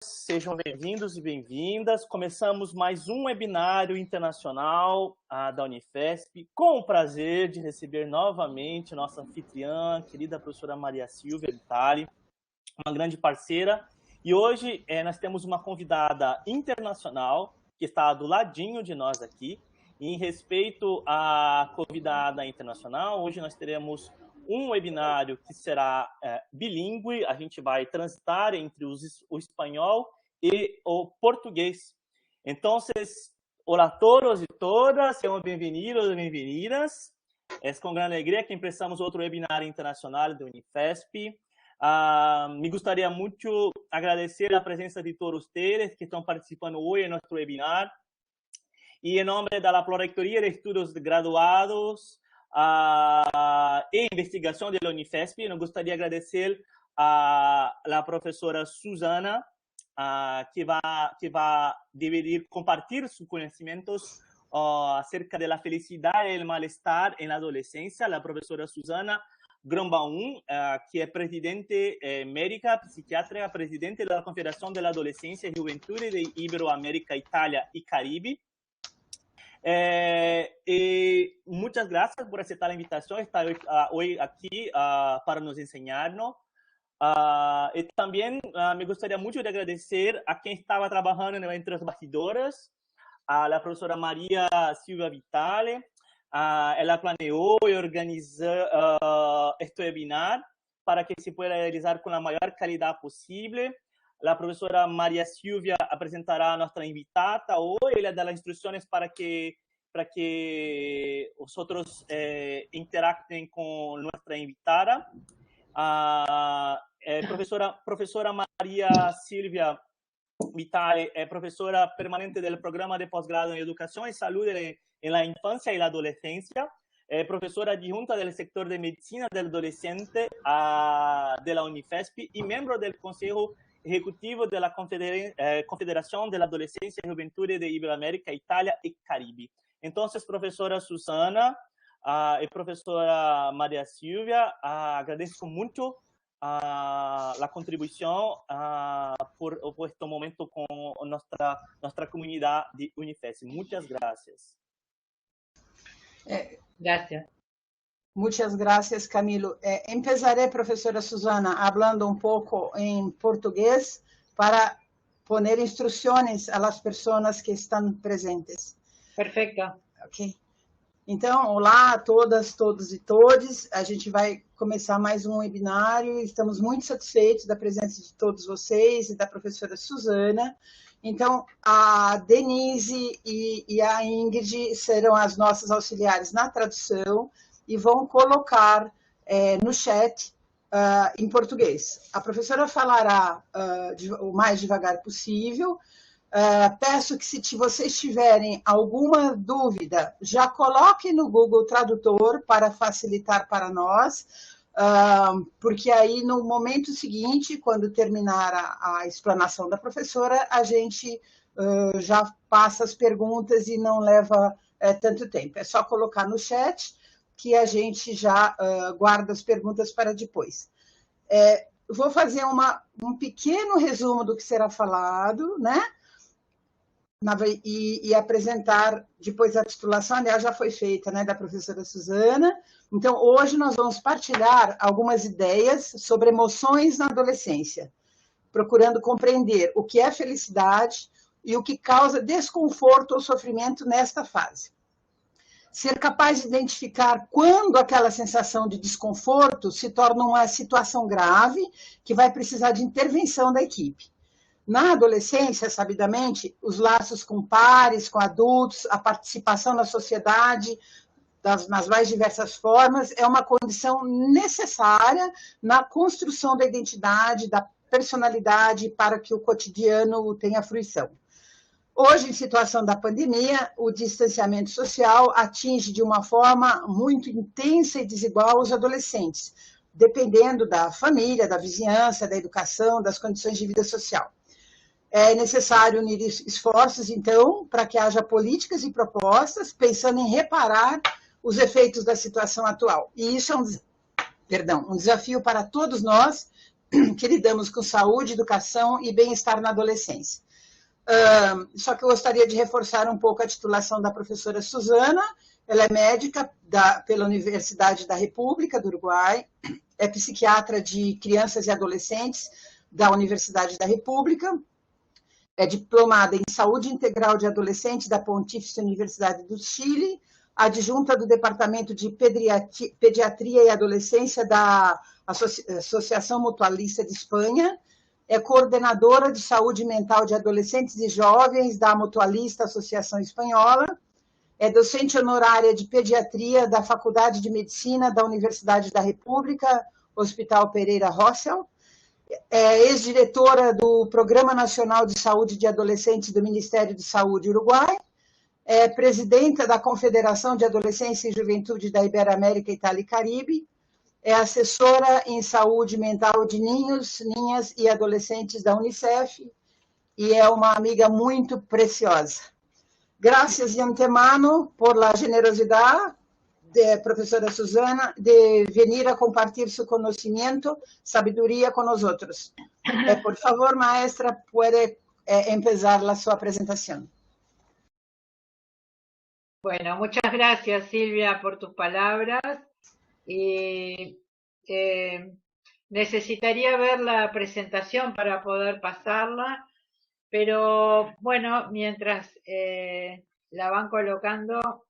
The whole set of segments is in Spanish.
sejam bem-vindos e bem-vindas. Começamos mais um webinário internacional da Unifesp, com o prazer de receber novamente nossa anfitriã, querida professora Maria Silvia Vitali, uma grande parceira. E hoje nós temos uma convidada internacional que está do ladinho de nós aqui. E em respeito à convidada internacional, hoje nós teremos um webinário que será bilíngue. A gente vai transitar entre o espanhol e o português. Então, hola a todos e todas, sejam bem-vindos e bem-vindas. É com grande alegria que empezamos outro webinário internacional da Unifesp. Me gostaria muito agradecer a presença de todos vocês que estão participando hoje em nosso webinar. Y en nombre de la Prorectoría de Estudios Graduados e Investigación de la Unifesp, nos gustaría agradecer a la profesora Susana, que va a compartir sus conocimientos acerca de la felicidad y el malestar en la adolescencia. La profesora Susana Grombaum, que es presidente médica, psiquiatra, presidente de la Confederación de la Adolescencia y Juventud de Iberoamérica, Italia y Caribe. Y muchas gracias por aceptar la invitación, estar hoy aquí para nos enseñarnos. Y también me gustaría mucho de agradecer a quien estaba trabajando entre los bastidores, a la profesora María Silvia Vitale. Ella planeó y organizó este webinar para que se pueda realizar con la mayor calidad posible. La profesora María Silvia presentará a nuestra invitada hoy. Ella da las instrucciones para que vosotros interactúen con nuestra invitada. Profesora María Silvia Vitale es profesora permanente del programa de posgrado en Educación y Salud en la Infancia y la Adolescencia. Profesora adjunta del sector de Medicina del Adolescente de la Unifesp y miembro del Consejo Ejecutivo de la Confederación de la Adolescencia y Juventud de Iberoamérica, Italia y Caribe. Entonces, profesora Susana y profesora María Silvia, agradezco mucho la contribución por este momento con nuestra comunidad de Unifesp. Muchas gracias. Gracias. Muchas gracias, Camilo. Empezaré, profesora Susana, hablando un poco en portugués para poner instrucciones a las personas que están presentes. Perfeito. Ok. Então, olá a todas, todos e todes. A gente vai começar mais um webinário. Estamos muito satisfeitos da presença de todos vocês e da professora Susana. Então, a Denise e a Ingrid serão as nossas auxiliares na tradução e vão colocar no chat em português. A professora falará o mais devagar possível. Peço que, se vocês tiverem alguma dúvida, já coloquem no Google Tradutor para facilitar para nós, porque aí, no momento seguinte, quando terminar a explanação da professora, a gente já passa as perguntas e não leva tanto tempo. É só colocar no chat que a gente já guarda as perguntas para depois. Vou fazer um pequeno resumo do que será falado, né? E apresentar depois a titulação, aliás, já foi feita, né, da professora Susana. Então, hoje nós vamos partilhar algumas ideias sobre emoções na adolescência, procurando compreender o que é felicidade e o que causa desconforto ou sofrimento nesta fase. Ser capaz de identificar quando aquela sensação de desconforto se torna uma situação grave que vai precisar de intervenção da equipe. Na adolescência, sabidamente, os laços com pares, com adultos, a participação na sociedade, nas mais diversas formas, é uma condição necessária na construção da identidade, da personalidade, para que o cotidiano tenha fruição. Hoje, em situação da pandemia, o distanciamento social atinge de uma forma muito intensa e desigual os adolescentes, dependendo da família, da vizinhança, da educação, das condições de vida social. É necessário unir esforços, então, para que haja políticas e propostas pensando em reparar os efeitos da situação atual. E isso é um desafio para todos nós, que lidamos com saúde, educação e bem-estar na adolescência. Só que eu gostaria de reforçar um pouco a titulação da professora Suzana. Ela é médica pela Universidade da República do Uruguai, é psiquiatra de crianças e adolescentes da Universidade da República, é diplomada em Saúde Integral de Adolescentes da Pontífice Universidade do Chile, adjunta do Departamento de Pediatria e Adolescência da Associação Mutualista de Espanha, é coordenadora de saúde mental de adolescentes e jovens da Mutualista Associação Espanhola, é docente honorária de pediatria da Faculdade de Medicina da Universidade da República, Hospital Pereira Rossell, é ex-diretora do Programa Nacional de Saúde de Adolescentes do Ministério de Saúde Uruguai, é presidenta da Confederação de Adolescência e Juventude da Iberoamérica, Itália e Caribe, é assessora em saúde mental de ninhos, ninhas e adolescentes da Unicef e é uma amiga muito preciosa. Gracias de antemano por la generosidad de profesora Suzana de venir a compartir su conocimiento, sabiduría con nosotros. Por favor, maestra, puede empezar la su presentación. Bueno, muchas gracias, Silvia, por tus palabras. Y necesitaría ver la presentación para poder pasarla, pero bueno, mientras la van colocando,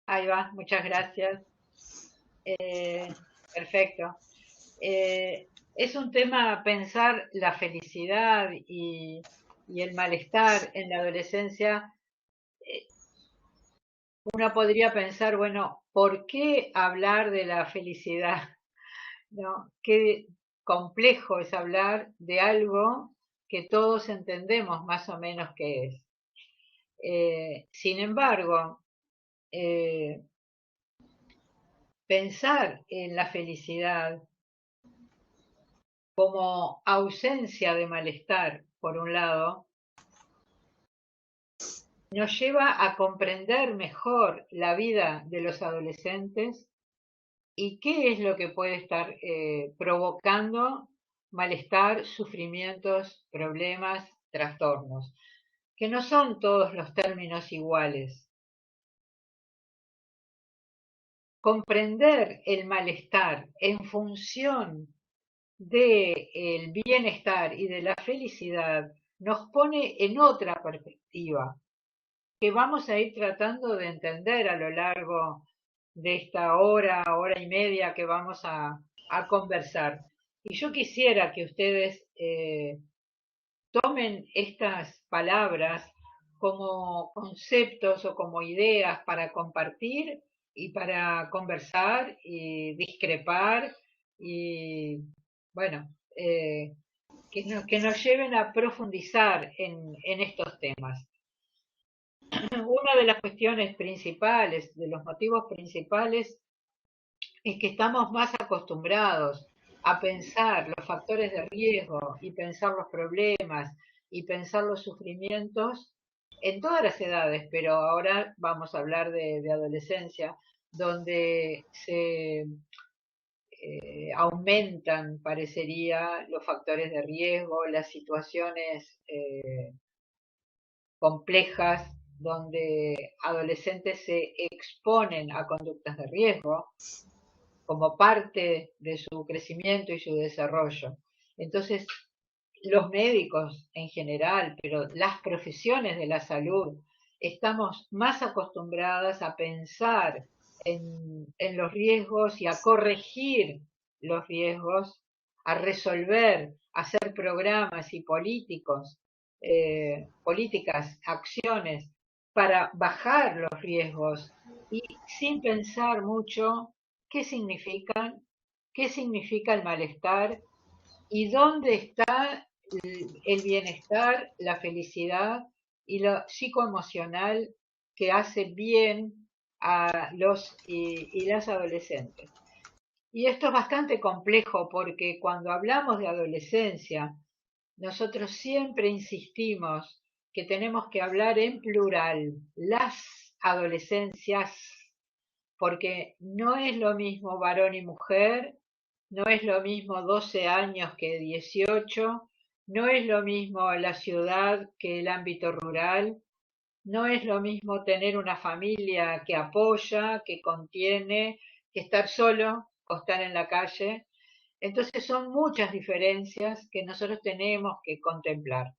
ahí va, muchas gracias. Perfecto. Es un tema pensar la felicidad y el malestar en la adolescencia. Uno podría pensar, bueno, ¿por qué hablar de la felicidad? ¿No? Qué complejo es hablar de algo que todos entendemos más o menos qué es. Sin embargo, pensar en la felicidad como ausencia de malestar, por un lado, nos lleva a comprender mejor la vida de los adolescentes y qué es lo que puede estar provocando malestar, sufrimientos, problemas, trastornos, que no son todos los términos iguales. Comprender el malestar en función del bienestar y de la felicidad nos pone en otra perspectiva que vamos a ir tratando de entender a lo largo de esta hora, hora y media que vamos a conversar. Y yo quisiera que ustedes tomen estas palabras como conceptos o como ideas para compartir y para conversar y discrepar y, bueno, que nos lleven a profundizar en estos temas. Una de las cuestiones principales, de los motivos principales, es que estamos más acostumbrados a pensar los factores de riesgo y pensar los problemas y pensar los sufrimientos en todas las edades, pero ahora vamos a hablar de adolescencia, donde se aumentan, parecería, los factores de riesgo, las situaciones complejas donde adolescentes se exponen a conductas de riesgo como parte de su crecimiento y su desarrollo. Entonces, los médicos en general, pero las profesiones de la salud, estamos más acostumbradas a pensar en los riesgos y a corregir los riesgos, a resolver, a hacer programas y políticas, acciones para bajar los riesgos y sin pensar mucho qué significa el malestar y dónde está el bienestar, la felicidad y lo psicoemocional que hace bien a los y las adolescentes. Y esto es bastante complejo porque cuando hablamos de adolescencia, nosotros siempre insistimos que tenemos que hablar en plural, las adolescencias, porque no es lo mismo varón y mujer, no es lo mismo 12 años que 18, no es lo mismo la ciudad que el ámbito rural, no es lo mismo tener una familia que apoya, que contiene, que estar solo o estar en la calle. Entonces son muchas diferencias que nosotros tenemos que contemplar.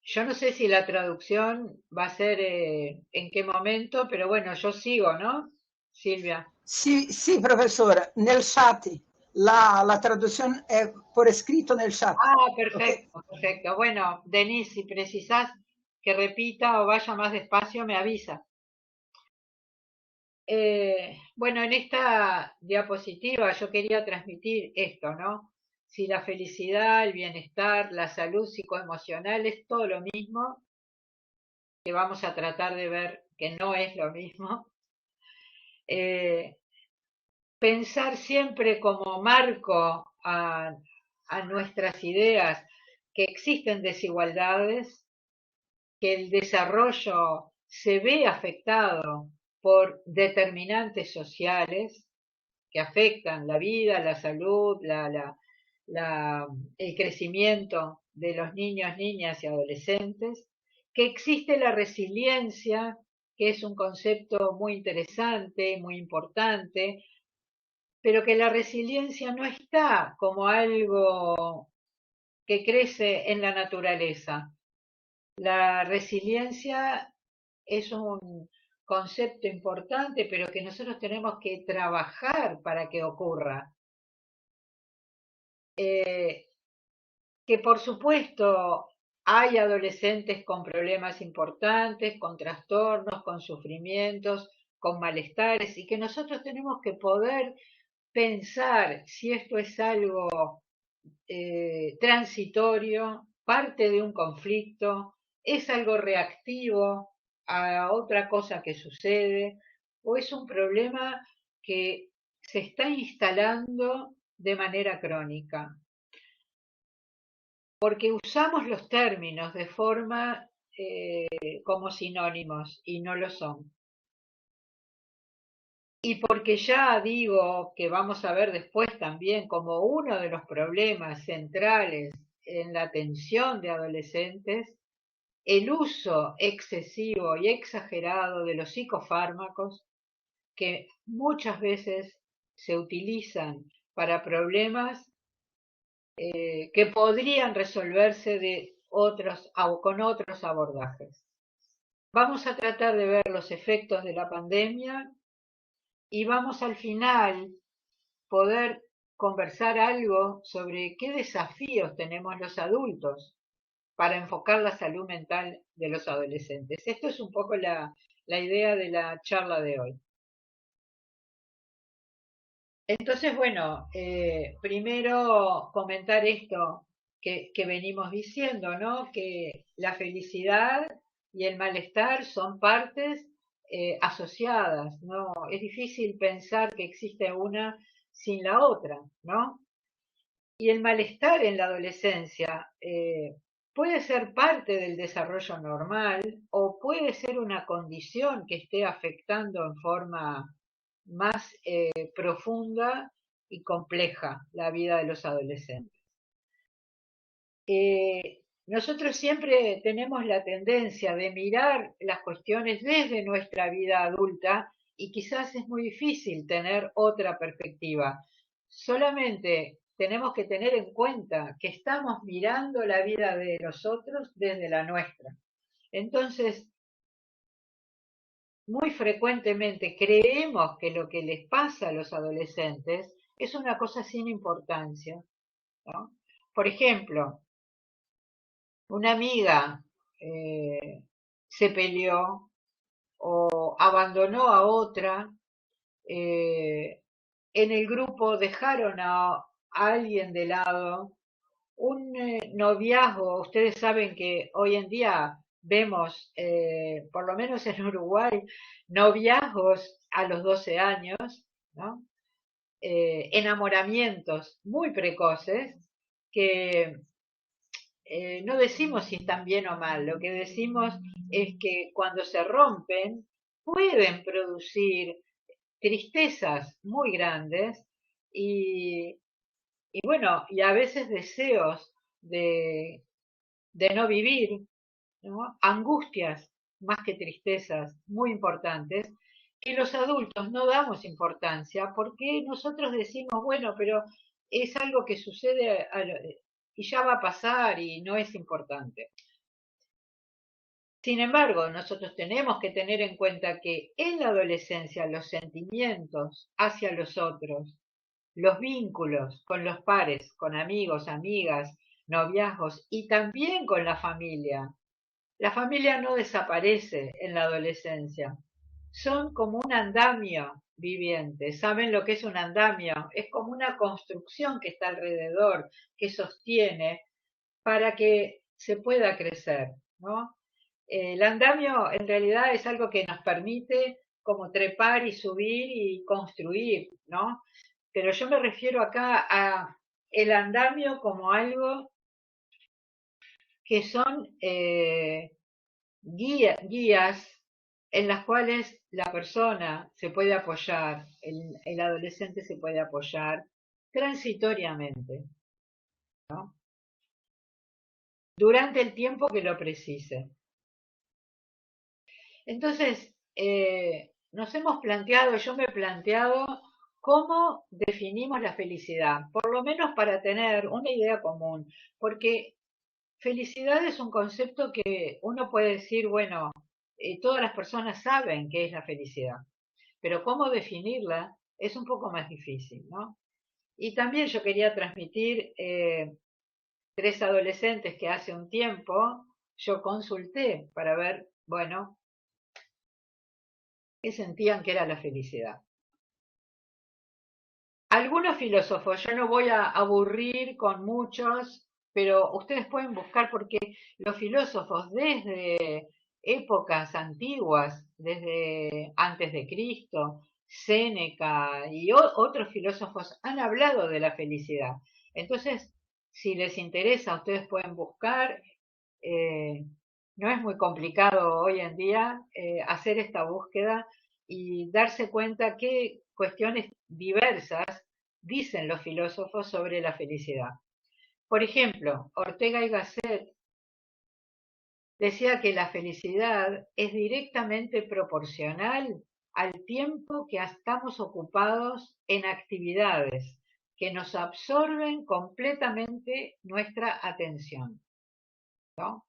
Yo no sé si la traducción va a ser en qué momento, pero bueno, yo sigo, ¿no, Silvia? Sì, sì, professora, nel chat, la traduzione è por escrito nel chat. Ah, Ok? perfecto, perfecto. Bueno, Denise, si precisás que repita o vaya más despacio, me avisa. Bueno, en esta diapositiva yo quería transmitir esto, ¿no? Si la felicidad, el bienestar, la salud psicoemocional es todo lo mismo, que vamos a tratar de ver que no es lo mismo. Eh, Pensar siempre como marco a nuestras ideas que existen desigualdades, que el desarrollo se ve afectado por determinantes sociales que afectan la vida, la salud, el crecimiento de los niños, niñas y adolescentes, que existe la resiliencia, que es un concepto muy interesante, muy importante, pero que la resiliencia no está como algo que crece en la naturaleza. La resiliencia es un concepto importante, pero que nosotros tenemos que trabajar para que ocurra. Que por supuesto hay adolescentes con problemas importantes, con trastornos, con sufrimientos, con malestares, y que nosotros tenemos que poder pensar si esto es algo transitorio, parte de un conflicto, es algo reactivo a otra cosa que sucede, o es un problema que se está instalando de manera crónica. Porque usamos los términos de forma como sinónimos y no lo son. Y porque ya digo que vamos a ver después también como uno de los problemas centrales en la atención de adolescentes, el uso excesivo y exagerado de los psicofármacos que muchas veces se utilizan para problemas que podrían resolverse con otros abordajes. Vamos a tratar de ver los efectos de la pandemia y vamos al final poder conversar algo sobre qué desafíos tenemos los adultos para enfocar la salud mental de los adolescentes. Esto es un poco la idea de la charla de hoy. Entonces, bueno, primero comentar esto que venimos diciendo, ¿no? Que la felicidad y el malestar son partes asociadas, ¿no? Es difícil pensar que existe una sin la otra, ¿no? Y el malestar en la adolescencia puede ser parte del desarrollo normal o puede ser una condición que esté afectando en forma más profunda y compleja la vida de los adolescentes. Nosotros siempre tenemos la tendencia de mirar las cuestiones desde nuestra vida adulta y quizás es muy difícil tener otra perspectiva. Solamente tenemos que tener en cuenta que estamos mirando la vida de los otros desde la nuestra. Entonces, muy frecuentemente creemos que lo que les pasa a los adolescentes es una cosa sin importancia, ¿no? Por ejemplo, una amiga se peleó o abandonó a otra, en el grupo dejaron a alguien de lado, un noviazgo, ustedes saben que hoy en día vemos, por lo menos en Uruguay, noviazgos a los 12 años, ¿no? Enamoramientos muy precoces que no decimos si están bien o mal, lo que decimos es que cuando se rompen pueden producir tristezas muy grandes y, y bueno, y a veces deseos de no vivir, ¿no? Angustias más que tristezas muy importantes, que los adultos no damos importancia porque nosotros decimos, bueno, pero es algo que sucede y ya va a pasar y no es importante. Sin embargo, nosotros tenemos que tener en cuenta que en la adolescencia los sentimientos hacia los otros, los vínculos con los pares, con amigos, amigas, noviazgos y también con la familia no desaparece en la adolescencia. Son como un andamio viviente. ¿Saben lo que es un andamio? Es como una construcción que está alrededor, que sostiene para que se pueda crecer, ¿no? El andamio en realidad es algo que nos permite como trepar y subir y construir, ¿no? Pero yo me refiero acá a el andamio como algo que son guías en las cuales la persona se puede apoyar, el adolescente se puede apoyar transitoriamente, ¿no? Durante el tiempo que lo precise. Entonces, nos hemos planteado, yo me he planteado cómo definimos la felicidad, por lo menos para tener una idea común, porque felicidad es un concepto que uno puede decir, bueno, todas las personas saben qué es la felicidad, pero cómo definirla es un poco más difícil, ¿no? Y también yo quería transmitir tres adolescentes que hace un tiempo yo consulté para ver, bueno, qué sentían que era la felicidad. Algunos filósofos, yo no voy a aburrir con muchos, pero ustedes pueden buscar porque los filósofos desde épocas antiguas, desde antes de Cristo, Séneca y otros filósofos han hablado de la felicidad. Entonces, si les interesa, ustedes pueden buscar. eh, no es muy complicado hoy en día hacer esta búsqueda y darse cuenta qué cuestiones diversas dicen los filósofos sobre la felicidad. Por ejemplo, Ortega y Gasset decía que la felicidad es directamente proporcional al tiempo que estamos ocupados en actividades que nos absorben completamente nuestra atención, ¿no?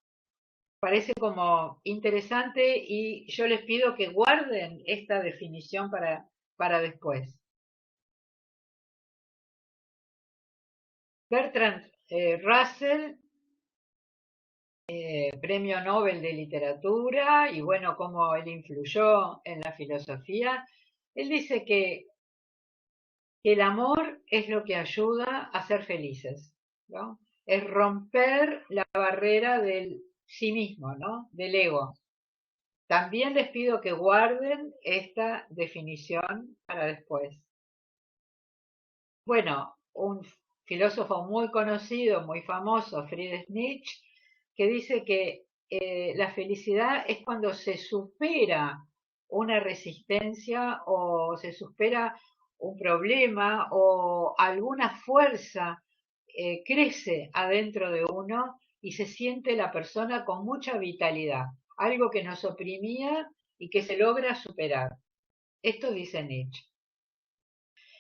Parece como interesante y yo les pido que guarden esta definición para después. Bertrand Russell, Premio Nobel de Literatura, y bueno, cómo él influyó en la filosofía, él dice que el amor es lo que ayuda a ser felices, ¿no? Es romper la barrera del sí mismo, ¿no? Del ego. También les pido que guarden esta definición para después. Bueno, un filósofo muy conocido, muy famoso, Friedrich Nietzsche, que dice que la felicidad es cuando se supera una resistencia o se supera un problema o alguna fuerza crece adentro de uno y se siente la persona con mucha vitalidad, algo que nos oprimía y que se logra superar. Esto dice Nietzsche.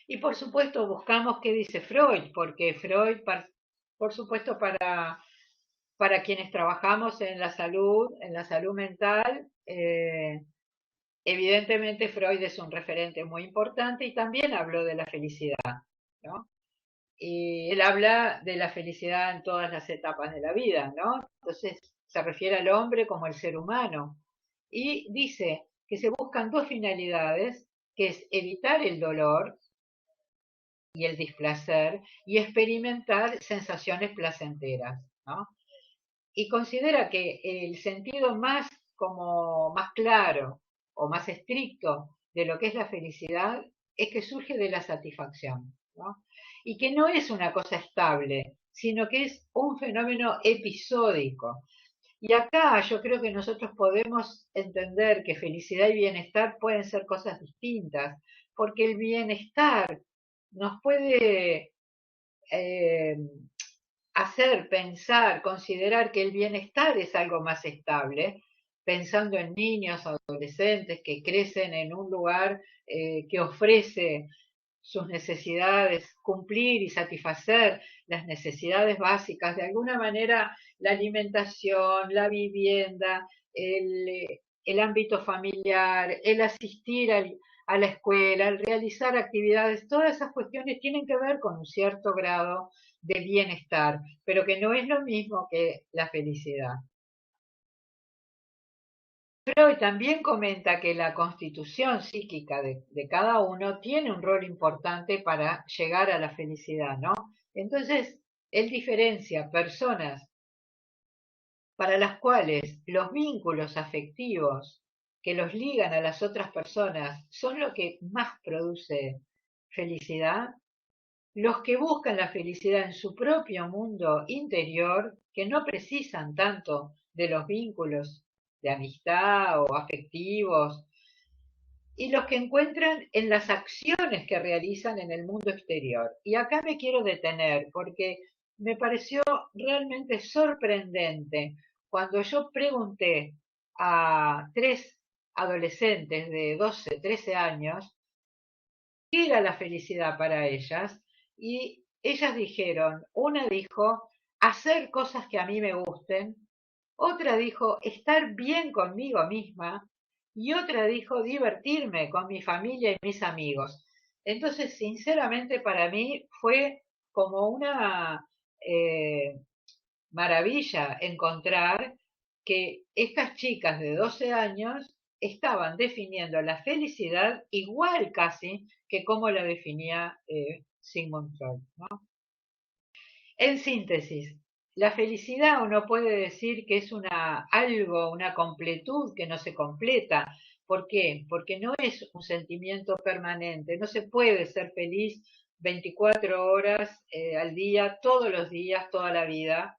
Y por supuesto buscamos qué dice Freud, porque Freud, por supuesto, para quienes trabajamos en la salud mental, evidentemente Freud es un referente muy importante y también habló de la felicidad, ¿no? Y él habla de la felicidad en todas las etapas de la vida, ¿no? Entonces se refiere al hombre como el ser humano. Y dice que se buscan dos finalidades, que es evitar el dolor y el displacer y experimentar sensaciones placenteras, ¿no? Y considera que el sentido más claro o más estricto de lo que es la felicidad es que surge de la satisfacción, ¿no? Y que no es una cosa estable, sino que es un fenómeno episódico. Y acá yo creo que nosotros podemos entender que felicidad y bienestar pueden ser cosas distintas, porque el bienestar nos puede hacer pensar, considerar que el bienestar es algo más estable, pensando en niños, adolescentes que crecen en un lugar que ofrece sus necesidades, cumplir y satisfacer las necesidades básicas, de alguna manera la alimentación, la vivienda, el ámbito familiar, el asistir a la escuela, el realizar actividades, todas esas cuestiones tienen que ver con un cierto grado de bienestar, pero que no es lo mismo que la felicidad. Freud también comenta que la constitución psíquica de cada uno tiene un rol importante para llegar a la felicidad, ¿no? Entonces, él diferencia personas para las cuales los vínculos afectivos que los ligan a las otras personas son lo que más produce felicidad, los que buscan la felicidad en su propio mundo interior, que no precisan tanto de los vínculos de amistad o afectivos, y los que encuentran en las acciones que realizan en el mundo exterior. Y acá me quiero detener porque me pareció realmente sorprendente cuando yo pregunté a 3 adolescentes de 12, 13 años qué era la felicidad para ellas, y ellas dijeron, una dijo, hacer cosas que a mí me gusten, otra dijo, estar bien conmigo misma, y otra dijo, divertirme con mi familia y mis amigos. Entonces, sinceramente, para mí fue como una maravilla encontrar que estas chicas de 12 años estaban definiendo la felicidad igual casi que como la definía Sigmund Freud, ¿no? En síntesis, la felicidad uno puede decir que es una completud que no se completa. ¿Por qué? Porque no es un sentimiento permanente. No se puede ser feliz 24 horas al día, todos los días, toda la vida,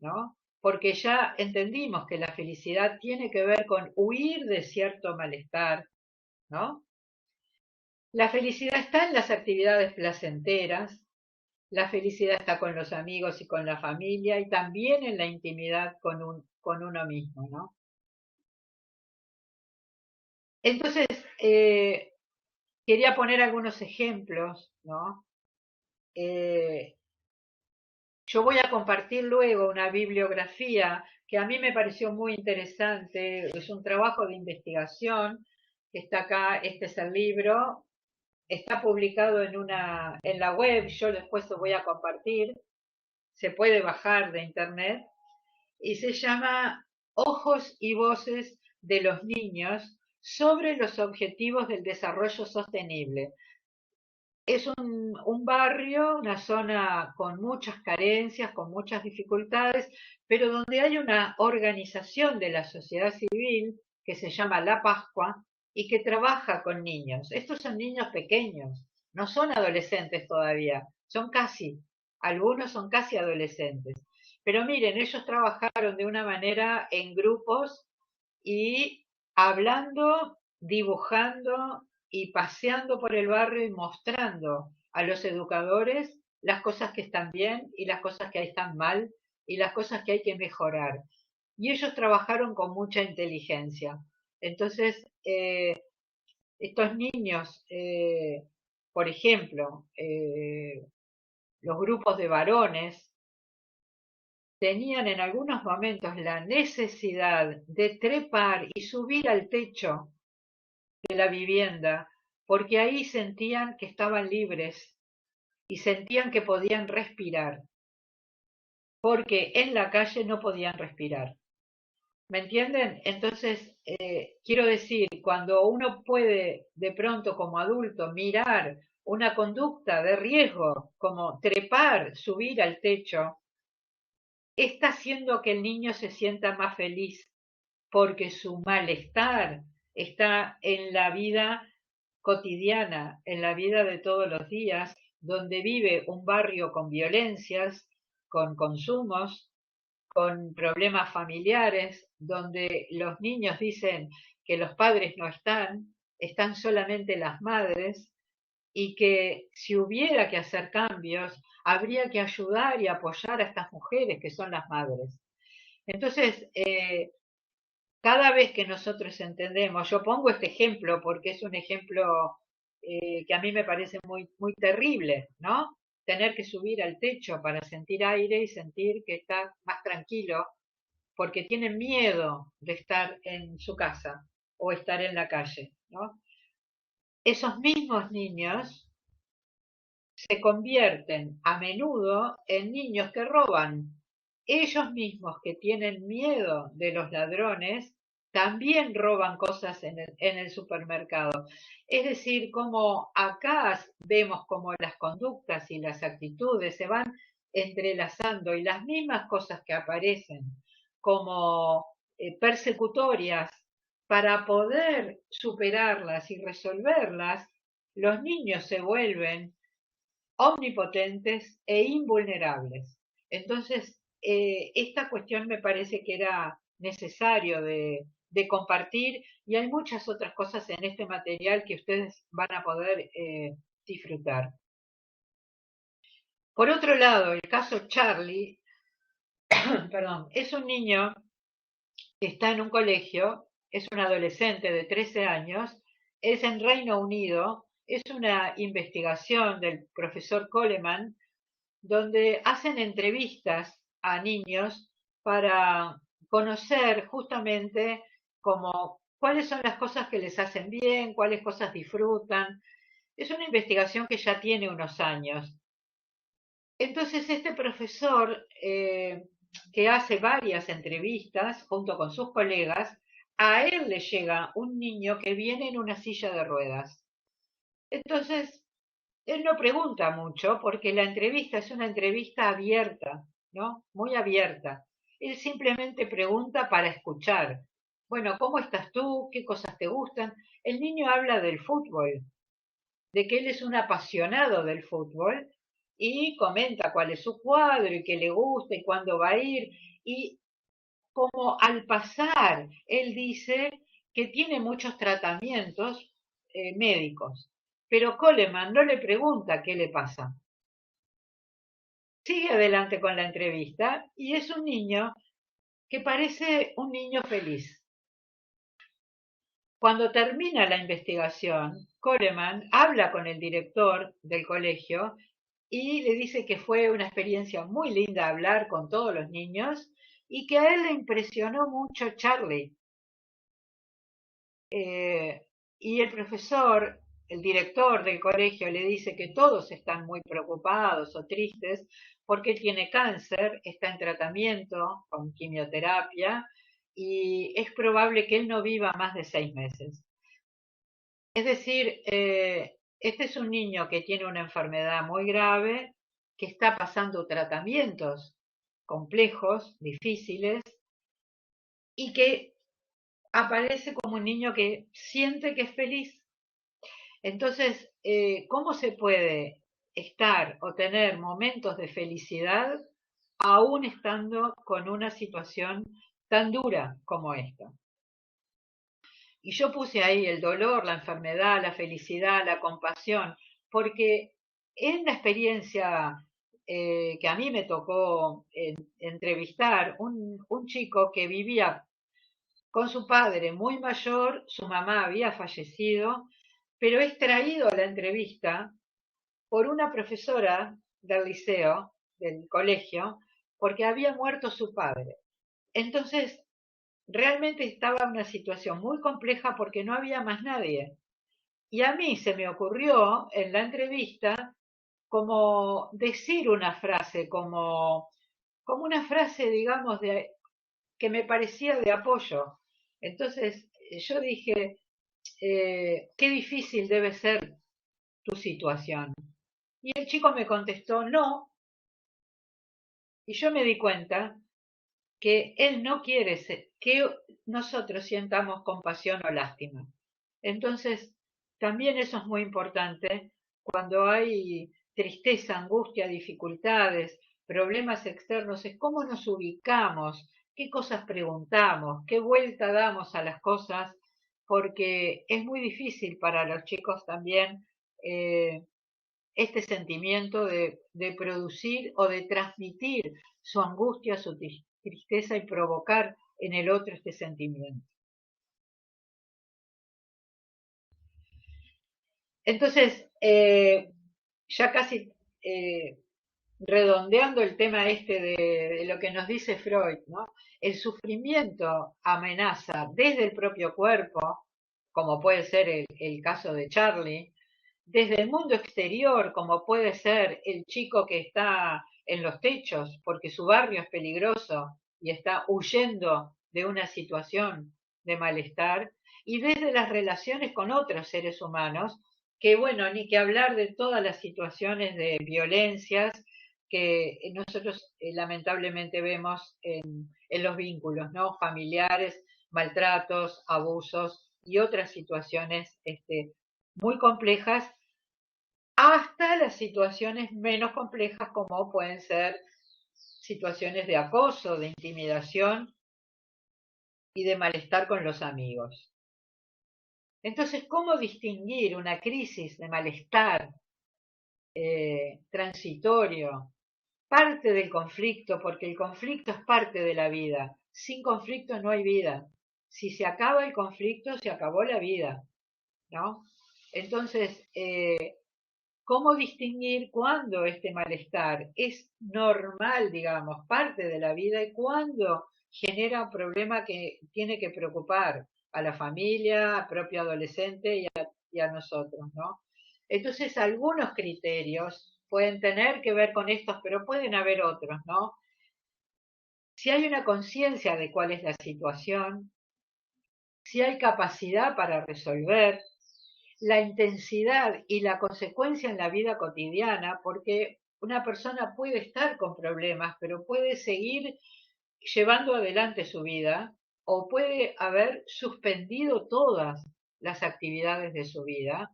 ¿no? Porque ya entendimos que la felicidad tiene que ver con huir de cierto malestar, ¿no? La felicidad está en las actividades placenteras, la felicidad está con los amigos y con la familia y también en la intimidad con uno mismo, ¿no? Entonces, quería poner algunos ejemplos, ¿no? Yo voy a compartir luego una bibliografía que a mí me pareció muy interesante, es un trabajo de investigación que está acá, este es el libro, está publicado en la web, yo después lo voy a compartir, se puede bajar de internet, y se llama Ojos y Voces de los Niños sobre los Objetivos del Desarrollo Sostenible. Es un barrio, una zona con muchas carencias, con muchas dificultades, pero donde hay una organización de la sociedad civil que se llama La Pascua y que trabaja con niños. Estos son niños pequeños, no son adolescentes todavía, algunos son casi adolescentes. Pero miren, ellos trabajaron de una manera en grupos y hablando, dibujando y paseando por el barrio y mostrando a los educadores las cosas que están bien y las cosas que están mal y las cosas que hay que mejorar. Y ellos trabajaron con mucha inteligencia. Entonces, estos niños, por ejemplo, los grupos de varones, tenían en algunos momentos la necesidad de trepar y subir al techo de la vivienda, porque ahí sentían que estaban libres y sentían que podían respirar, porque en la calle no podían respirar. ¿Me entienden? Entonces, quiero decir, cuando uno puede de pronto como adulto mirar una conducta de riesgo, como trepar, subir al techo, está haciendo que el niño se sienta más feliz porque su malestar está en la vida cotidiana, en la vida de todos los días, donde vive un barrio con violencias, con consumos, con problemas familiares, donde los niños dicen que los padres no están, están solamente las madres, y que si hubiera que hacer cambios, habría que ayudar y apoyar a estas mujeres que son las madres. Entonces, cada vez que nosotros entendemos, yo pongo este ejemplo porque es un ejemplo que a mí me parece muy, muy terrible, ¿no? Tener que subir al techo para sentir aire y sentir que está más tranquilo porque tienen miedo de estar en su casa o estar en la calle, ¿no? Esos mismos niños se convierten a menudo en niños que roban. Ellos mismos que tienen miedo de los ladrones también roban cosas en el supermercado. Es decir, como acá vemos como las conductas y las actitudes se van entrelazando y las mismas cosas que aparecen como persecutorias para poder superarlas y resolverlas, los niños se vuelven omnipotentes e invulnerables. Entonces, esta cuestión me parece que era necesario de compartir y hay muchas otras cosas en este material que ustedes van a poder disfrutar. Por otro lado, el caso Charlie, perdón, es un niño que está en un colegio, es un adolescente de 13 años, es en Reino Unido, es una investigación del profesor Coleman donde hacen entrevistas a niños para conocer justamente como cuáles son las cosas que les hacen bien, cuáles cosas disfrutan. Es una investigación que ya tiene unos años. Entonces este profesor, que hace varias entrevistas junto con sus colegas, a él le llega un niño que viene en una silla de ruedas. Entonces él no pregunta mucho porque la entrevista es una entrevista abierta, ¿no? Muy abierta. Él simplemente pregunta para escuchar. Bueno, ¿cómo estás tú? ¿Qué cosas te gustan? El niño habla del fútbol, de que él es un apasionado del fútbol y comenta cuál es su cuadro y qué le gusta y cuándo va a ir. Y como al pasar, él dice que tiene muchos tratamientos médicos, pero Coleman no le pregunta qué le pasa. Sigue adelante con la entrevista y es un niño que parece un niño feliz. Cuando termina la investigación, Coleman habla con el director del colegio y le dice que fue una experiencia muy linda hablar con todos los niños y que a él le impresionó mucho Charlie. Y el profesor, el director del colegio, le dice que todos están muy preocupados o tristes porque él tiene cáncer, está en tratamiento con quimioterapia y es probable que él no viva más de 6 meses. Es decir, este es un niño que tiene una enfermedad muy grave, que está pasando tratamientos complejos, difíciles, y que aparece como un niño que siente que es feliz. Entonces, ¿cómo se puede estar o tener momentos de felicidad aún estando con una situación tan dura como esta? Y yo puse ahí el dolor, la enfermedad, la felicidad, la compasión, porque en la experiencia que a mí me tocó entrevistar, un chico que vivía con su padre muy mayor, su mamá había fallecido, pero es traído a la entrevista por una profesora del liceo, del colegio, porque había muerto su padre. Entonces, realmente estaba en una situación muy compleja porque no había más nadie. Y a mí se me ocurrió en la entrevista como decir una frase, como una frase, digamos, que me parecía de apoyo. Entonces yo dije, qué difícil debe ser tu situación. Y el chico me contestó, no. Y yo me di cuenta que él no quiere que nosotros sientamos compasión o lástima. Entonces, también eso es muy importante cuando hay tristeza, angustia, dificultades, problemas externos, es cómo nos ubicamos, qué cosas preguntamos, qué vuelta damos a las cosas, porque es muy difícil para los chicos también este sentimiento de producir o de transmitir su angustia, su tristeza y provocar en el otro este sentimiento. Entonces, ya casi redondeando el tema este de lo que nos dice Freud, ¿no? El sufrimiento amenaza desde el propio cuerpo, como puede ser el caso de Charlie, desde el mundo exterior, como puede ser el chico que está en los techos porque su barrio es peligroso y está huyendo de una situación de malestar, y desde las relaciones con otros seres humanos, que bueno, ni que hablar de todas las situaciones de violencias que nosotros lamentablemente vemos en los vínculos, ¿no? Familiares, maltratos, abusos y otras situaciones muy complejas, hasta las situaciones menos complejas como pueden ser situaciones de acoso, de intimidación y de malestar con los amigos. Entonces, ¿cómo distinguir una crisis de malestar transitorio, parte del conflicto? Porque el conflicto es parte de la vida. Sin conflicto no hay vida. Si se acaba el conflicto, se acabó la vida, ¿no? Entonces, ¿cómo distinguir cuándo este malestar es normal, digamos, parte de la vida, y cuándo genera un problema que tiene que preocupar a la familia, al propio adolescente y a nosotros, ¿no? Entonces, algunos criterios pueden tener que ver con estos, pero pueden haber otros, ¿no? Si hay una conciencia de cuál es la situación, si hay capacidad para resolver, la intensidad y la consecuencia en la vida cotidiana, porque una persona puede estar con problemas, pero puede seguir llevando adelante su vida, o puede haber suspendido todas las actividades de su vida.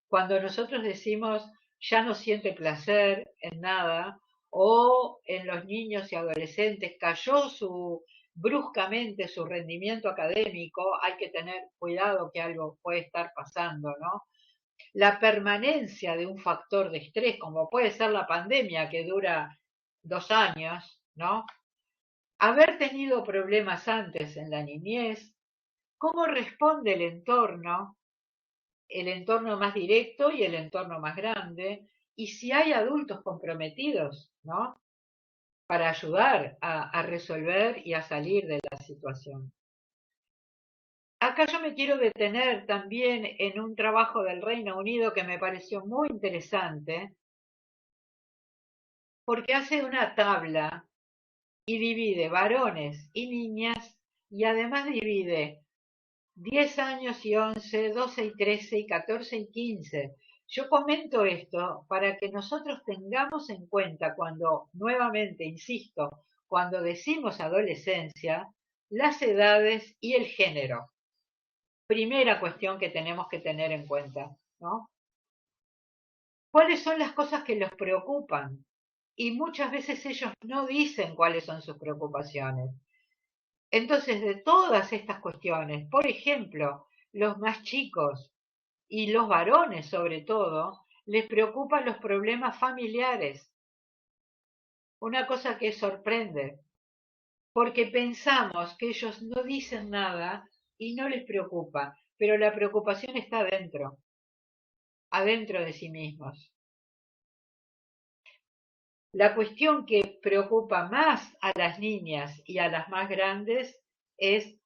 Cuando nosotros decimos ya no siente placer en nada, o en los niños y adolescentes cayó bruscamente su rendimiento académico, hay que tener cuidado que algo puede estar pasando, ¿no? La permanencia de un factor de estrés, como puede ser la pandemia que dura 2 años, ¿no? Haber tenido problemas antes en la niñez, cómo responde el entorno más directo y el entorno más grande, y si hay adultos comprometidos, ¿no? Para ayudar a resolver y a salir de la situación. Acá yo me quiero detener también en un trabajo del Reino Unido que me pareció muy interesante, porque hace una tabla y divide varones y niñas, y además divide 10 años y 11, 12 y 13 y 14 y 15. Yo comento esto para que nosotros tengamos en cuenta cuando, nuevamente, insisto, cuando decimos adolescencia, las edades y el género. Primera cuestión que tenemos que tener en cuenta, ¿no? ¿Cuáles son las cosas que los preocupan? Y muchas veces ellos no dicen cuáles son sus preocupaciones. Entonces, de todas estas cuestiones, por ejemplo, los más chicos y los varones sobre todo, les preocupan los problemas familiares. Una cosa que sorprende, porque pensamos que ellos no dicen nada y no les preocupa, pero la preocupación está adentro de sí mismos. La cuestión que preocupa más a las niñas y a las más grandes es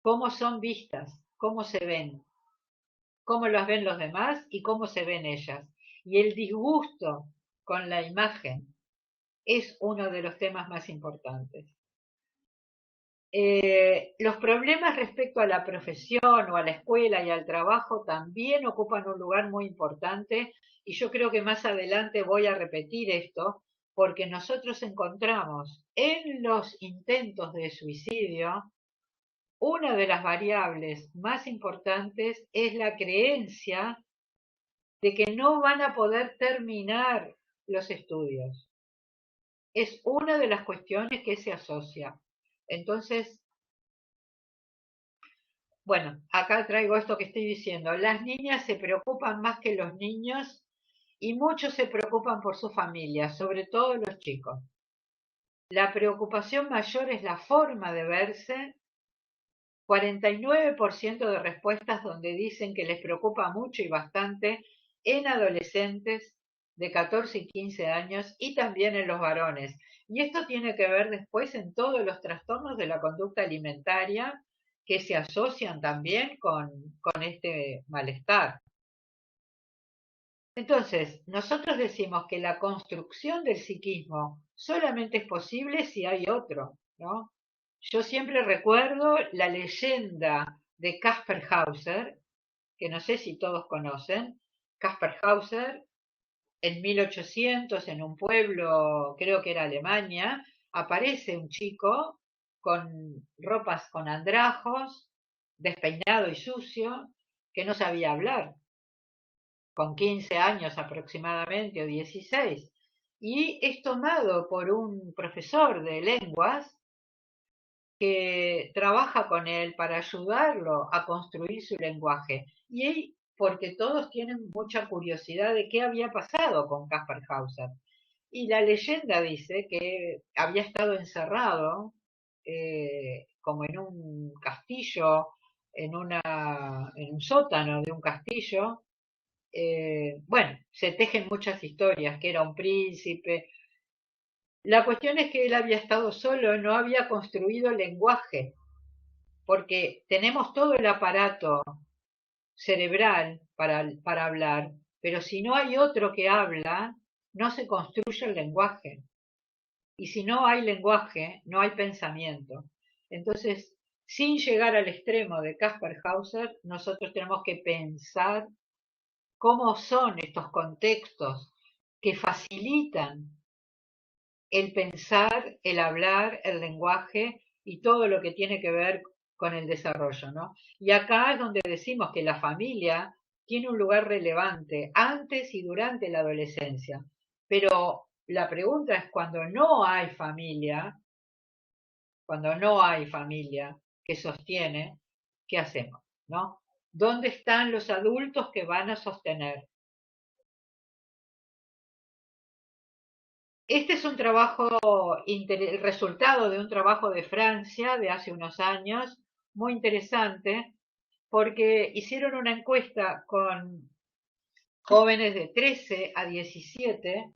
cómo son vistas, cómo se ven, cómo las ven los demás y cómo se ven ellas. Y el disgusto con la imagen es uno de los temas más importantes. Los problemas respecto a la profesión o a la escuela y al trabajo también ocupan un lugar muy importante, y yo creo que más adelante voy a repetir esto, porque nosotros encontramos en los intentos de suicidio una de las variables más importantes es la creencia de que no van a poder terminar los estudios. Es una de las cuestiones que se asocia. Entonces, bueno, acá traigo esto que estoy diciendo. Las niñas se preocupan más que los niños y muchos se preocupan por su familia, sobre todo los chicos. La preocupación mayor es la forma de verse. 49% de respuestas donde dicen que les preocupa mucho y bastante en adolescentes de 14 y 15 años y también en los varones. Y esto tiene que ver después en todos los trastornos de la conducta alimentaria que se asocian también con este malestar. Entonces, nosotros decimos que la construcción del psiquismo solamente es posible si hay otro, ¿no? Yo siempre recuerdo la leyenda de Kaspar Hauser, que no sé si todos conocen. Kaspar Hauser, en 1800, en un pueblo, creo que era Alemania, aparece un chico con ropas con andrajos, despeinado y sucio, que no sabía hablar, con 15 años aproximadamente o 16, y es tomado por un profesor de lenguas que trabaja con él para ayudarlo a construir su lenguaje. Y porque todos tienen mucha curiosidad de qué había pasado con Kaspar Hauser. Y la leyenda dice que había estado encerrado como en un castillo, en un sótano de un castillo. Bueno, se tejen muchas historias, que era un príncipe. La cuestión es que él había estado solo, no había construido lenguaje, porque tenemos todo el aparato cerebral para hablar, pero si no hay otro que habla, no se construye el lenguaje. Y si no hay lenguaje, no hay pensamiento. Entonces, sin llegar al extremo de Kaspar Hauser, nosotros tenemos que pensar cómo son estos contextos que facilitan el pensar, el hablar, el lenguaje y todo lo que tiene que ver con el desarrollo, ¿no? Y acá es donde decimos que la familia tiene un lugar relevante antes y durante la adolescencia. Pero la pregunta es cuando no hay familia que sostiene, ¿qué hacemos? ¿No? ¿Dónde están los adultos que van a sostener? Este es un trabajo, el resultado de un trabajo de Francia de hace unos años, muy interesante, porque hicieron una encuesta con jóvenes de 13 a 17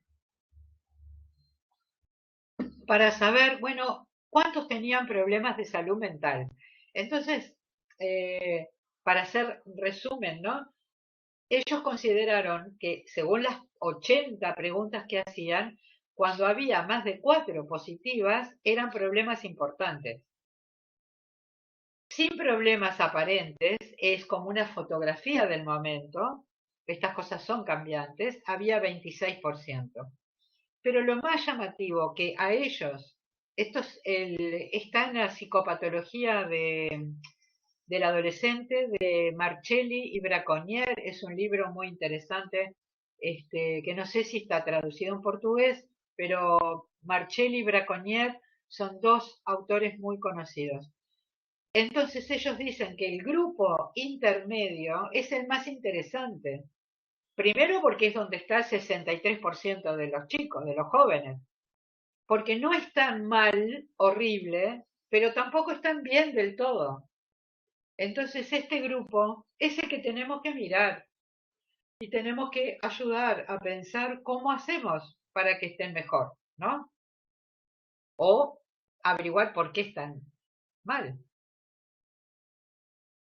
para saber, bueno, cuántos tenían problemas de salud mental. Entonces, para hacer resumen, ¿no? Ellos consideraron que, según las 80 preguntas que hacían, cuando había más de 4 positivas, eran problemas importantes. Sin problemas aparentes, es como una fotografía del momento, estas cosas son cambiantes, había 26%. Pero lo más llamativo que a ellos, está en la psicopatología del adolescente de Marcelli y Braconnier, es un libro muy interesante, que no sé si está traducido en portugués, pero Marcelli y Braconnier son dos autores muy conocidos. Entonces ellos dicen que el grupo intermedio es el más interesante. Primero porque es donde está el 63% de los chicos, de los jóvenes. Porque no es tan mal, horrible, pero tampoco están bien del todo. Entonces este grupo es el que tenemos que mirar y tenemos que ayudar a pensar cómo hacemos para que estén mejor, ¿no? O averiguar por qué están mal.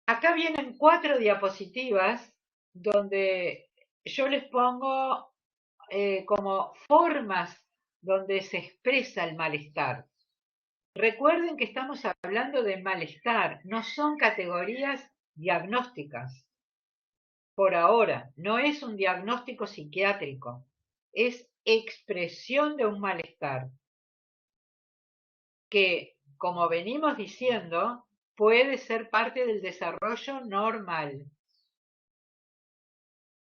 Acá vienen 4 diapositivas donde yo les pongo como formas donde se expresa el malestar. Recuerden que estamos hablando de malestar, no son categorías diagnósticas. Por ahora, no es un diagnóstico psiquiátrico, es expresión de un malestar que, como venimos diciendo, puede ser parte del desarrollo normal.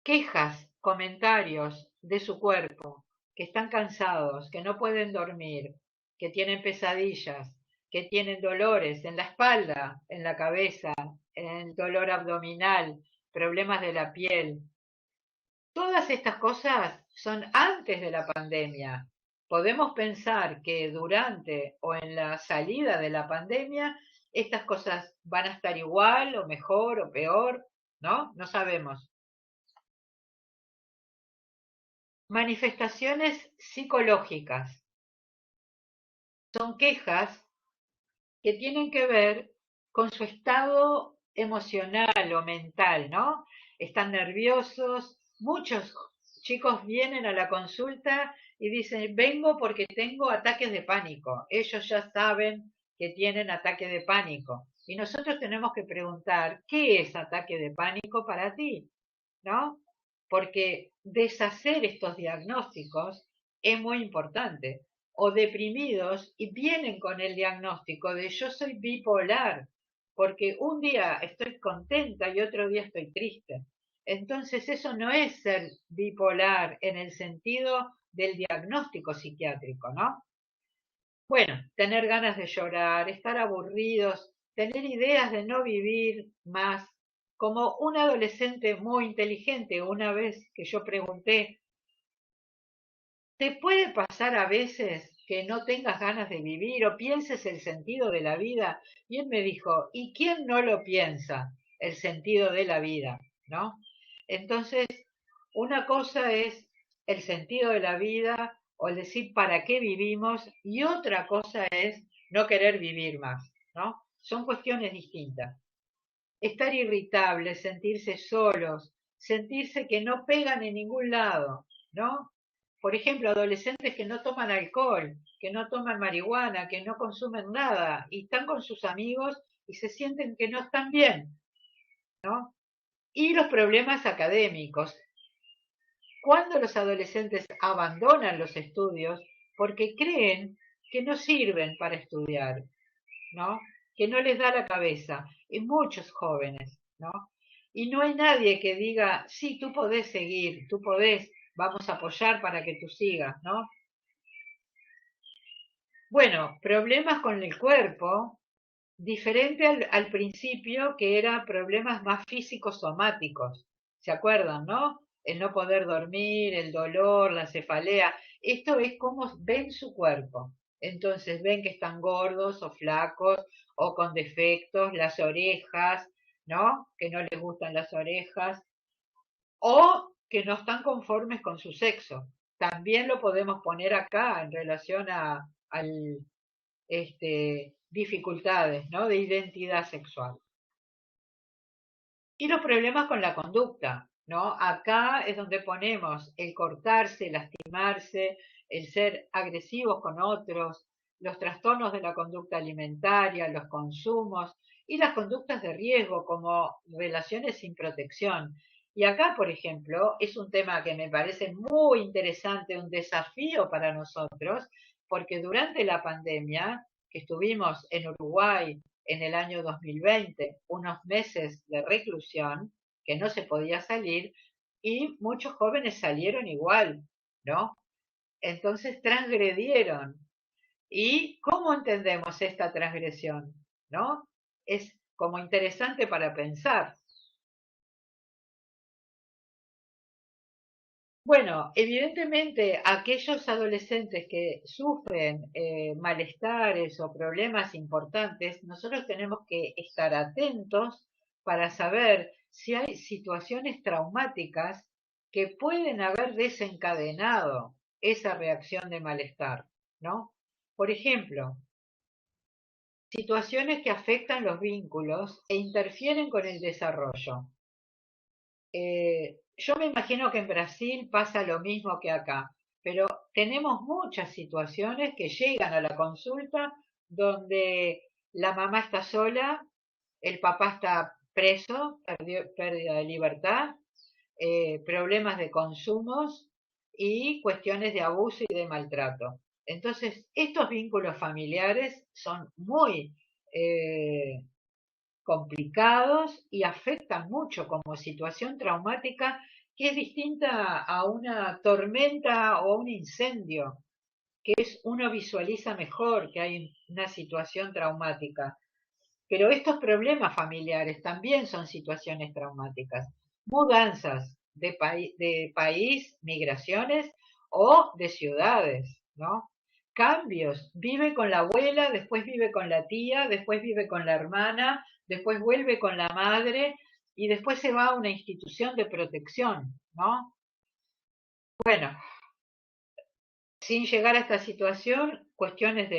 Quejas, comentarios de su cuerpo, que están cansados, que no pueden dormir, que tienen pesadillas, que tienen dolores en la espalda, en la cabeza, el dolor abdominal, problemas de la piel. Todas estas cosas son antes de la pandemia. Podemos pensar que durante o en la salida de la pandemia estas cosas van a estar igual o mejor o peor, ¿no? No sabemos. Manifestaciones psicológicas. Son quejas que tienen que ver con su estado emocional o mental, ¿no? Están nerviosos. Muchos chicos vienen a la consulta y dicen, vengo porque tengo ataques de pánico. Ellos ya saben que tienen ataque de pánico. Y nosotros tenemos que preguntar, ¿qué es ataque de pánico para ti? ¿No? Porque deshacer estos diagnósticos es muy importante. O deprimidos y vienen con el diagnóstico de yo soy bipolar, porque un día estoy contenta y otro día estoy triste. Entonces eso no es ser bipolar en el sentido del diagnóstico psiquiátrico, ¿no? Bueno, tener ganas de llorar, estar aburridos, tener ideas de no vivir más, como un adolescente muy inteligente, una vez que yo pregunté, ¿te puede pasar a veces que no tengas ganas de vivir o pienses el sentido de la vida? Y él me dijo, ¿y quién no lo piensa, el sentido de la vida? ¿No? Entonces, una cosa es el sentido de la vida o el decir para qué vivimos y otra cosa es no querer vivir más, ¿no? Son cuestiones distintas. Estar irritables, sentirse solos, sentirse que no pegan en ningún lado, ¿no? Por ejemplo, adolescentes que no toman alcohol, que no toman marihuana, que no consumen nada y están con sus amigos y se sienten que no están bien, ¿no? Y los problemas académicos. Cuando los adolescentes abandonan los estudios porque creen que no sirven para estudiar, ¿no? Que no les da la cabeza, y muchos jóvenes, ¿no? Y no hay nadie que diga, sí, tú podés seguir, tú podés, vamos a apoyar para que tú sigas, ¿no? Bueno, problemas con el cuerpo, diferente al principio que eran problemas más físicos somáticos, ¿se acuerdan, no? El no poder dormir, el dolor, la cefalea, esto es cómo ven su cuerpo. Entonces ven que están gordos o flacos o con defectos, las orejas, ¿no? Que no les gustan las orejas o que no están conformes con su sexo. También lo podemos poner acá en relación al dificultades, ¿no? De identidad sexual. Y los problemas con la conducta, ¿no? Acá es donde ponemos el cortarse, lastimarse, el ser agresivos con otros, los trastornos de la conducta alimentaria, los consumos y las conductas de riesgo como relaciones sin protección. Y acá, por ejemplo, es un tema que me parece muy interesante, un desafío para nosotros, porque durante la pandemia que estuvimos en Uruguay en el año 2020, unos meses de reclusión, que no se podía salir, y muchos jóvenes salieron igual, ¿no? Entonces transgredieron. ¿Y cómo entendemos esta transgresión? ¿No? Es como interesante para pensar. Bueno, evidentemente aquellos adolescentes que sufren malestares o problemas importantes, nosotros tenemos que estar atentos para saber si hay situaciones traumáticas que pueden haber desencadenado esa reacción de malestar, ¿no? Por ejemplo, situaciones que afectan los vínculos e interfieren con el desarrollo. Yo me imagino que en Brasil pasa lo mismo que acá, pero tenemos muchas situaciones que llegan a la consulta donde la mamá está sola, el papá está preso, pérdida de libertad, problemas de consumos y cuestiones de abuso y de maltrato. Entonces, estos vínculos familiares son muy complicados y afectan mucho como situación traumática que es distinta a una tormenta o un incendio, que es uno visualiza mejor que hay una situación traumática. Pero estos problemas familiares también son situaciones traumáticas. Mudanzas de país, migraciones o de ciudades, ¿no? Cambios. Vive con la abuela, después vive con la tía, después vive con la hermana, después vuelve con la madre y después se va a una institución de protección, ¿no? Bueno, sin llegar a esta situación, cuestiones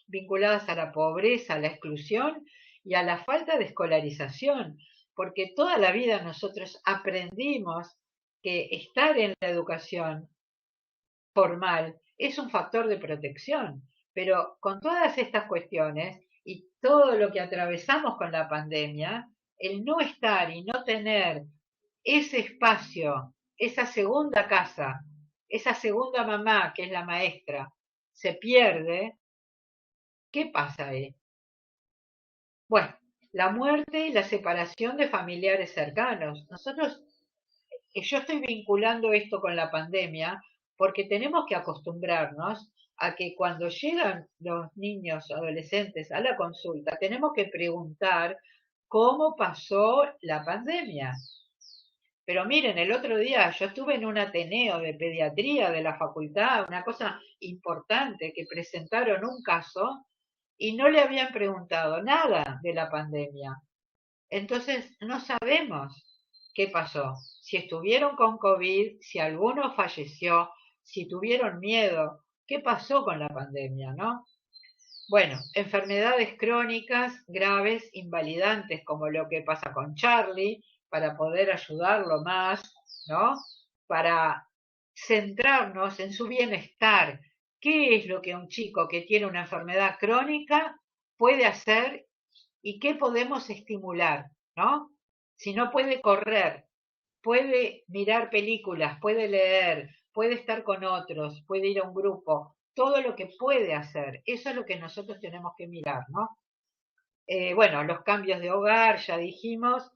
vinculadas a la pobreza, a la exclusión y a la falta de escolarización, porque toda la vida nosotros aprendimos que estar en la educación formal es un factor de protección, pero con todas estas cuestiones y todo lo que atravesamos con la pandemia, el no estar y no tener ese espacio, esa segunda casa, esa segunda mamá que es la maestra, se pierde. ¿Qué pasa ahí? Bueno, la muerte y la separación de familiares cercanos. Yo estoy vinculando esto con la pandemia porque tenemos que acostumbrarnos a que cuando llegan los niños adolescentes a la consulta, tenemos que preguntar cómo pasó la pandemia. Pero miren, el otro día yo estuve en un ateneo de pediatría de la facultad, una cosa importante, que presentaron un caso y no le habían preguntado nada de la pandemia. Entonces, no sabemos qué pasó, si estuvieron con COVID, si alguno falleció, si tuvieron miedo, qué pasó con la pandemia, ¿no? Bueno, enfermedades crónicas graves, invalidantes, como lo que pasa con Charlie, para poder ayudarlo más, ¿no? Para centrarnos en su bienestar. ¿Qué es lo que un chico que tiene una enfermedad crónica puede hacer y qué podemos estimular, ¿no? Si no puede correr, puede mirar películas, puede leer, puede estar con otros, puede ir a un grupo, todo lo que puede hacer, eso es lo que nosotros tenemos que mirar, ¿no? Bueno, los cambios de hogar, ya dijimos,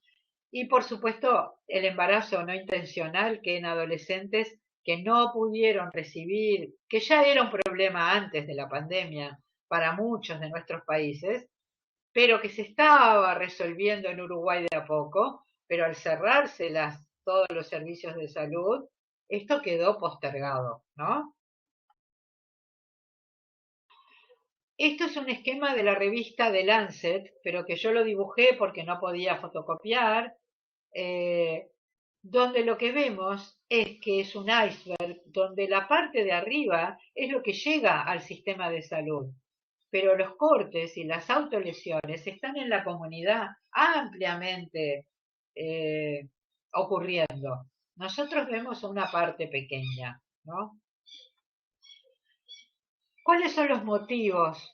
y por supuesto el embarazo no intencional que en adolescentes que no pudieron recibir, que ya era un problema antes de la pandemia para muchos de nuestros países, pero que se estaba resolviendo en Uruguay de a poco, pero al cerrarse todos los servicios de salud, esto quedó postergado, ¿no? Esto es un esquema de la revista The Lancet, pero que yo lo dibujé porque no podía fotocopiar, eh, donde lo que vemos es que es un iceberg, donde la parte de arriba es lo que llega al sistema de salud, pero los cortes y las autolesiones están en la comunidad ampliamente eh, ocurriendo. Nosotros vemos una parte pequeña, ¿no? ¿Cuáles son los motivos?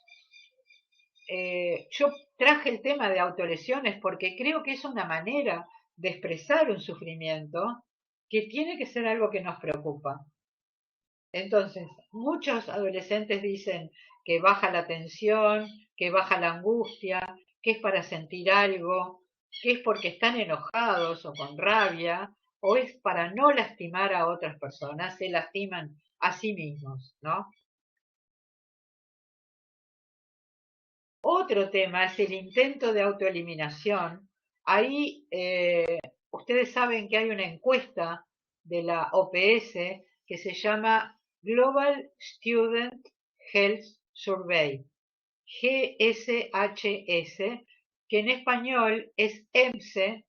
Yo traje el tema de autolesiones porque creo que es una manera de expresar un sufrimiento que tiene que ser algo que nos preocupa. Entonces, muchos adolescentes dicen que baja la tensión, que baja la angustia, que es para sentir algo, que es porque están enojados o con rabia, o es para no lastimar a otras personas, se lastiman a sí mismos, ¿no? Otro tema es el intento de autoeliminación. Ahí ustedes saben que hay una encuesta de la OPS que se llama Global Student Health Survey, GSHS, que en español es EMSE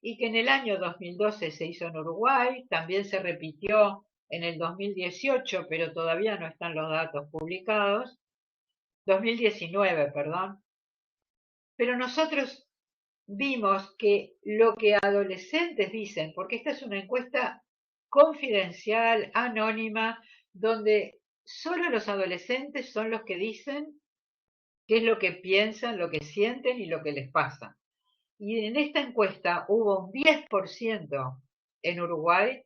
y que en el año 2012 se hizo en Uruguay, también se repitió en el 2018, pero todavía no están los datos publicados, 2019, perdón. Pero nosotros vimos que lo que adolescentes dicen, porque esta es una encuesta confidencial, anónima, donde solo los adolescentes son los que dicen qué es lo que piensan, lo que sienten y lo que les pasa. Y en esta encuesta hubo un 10% en Uruguay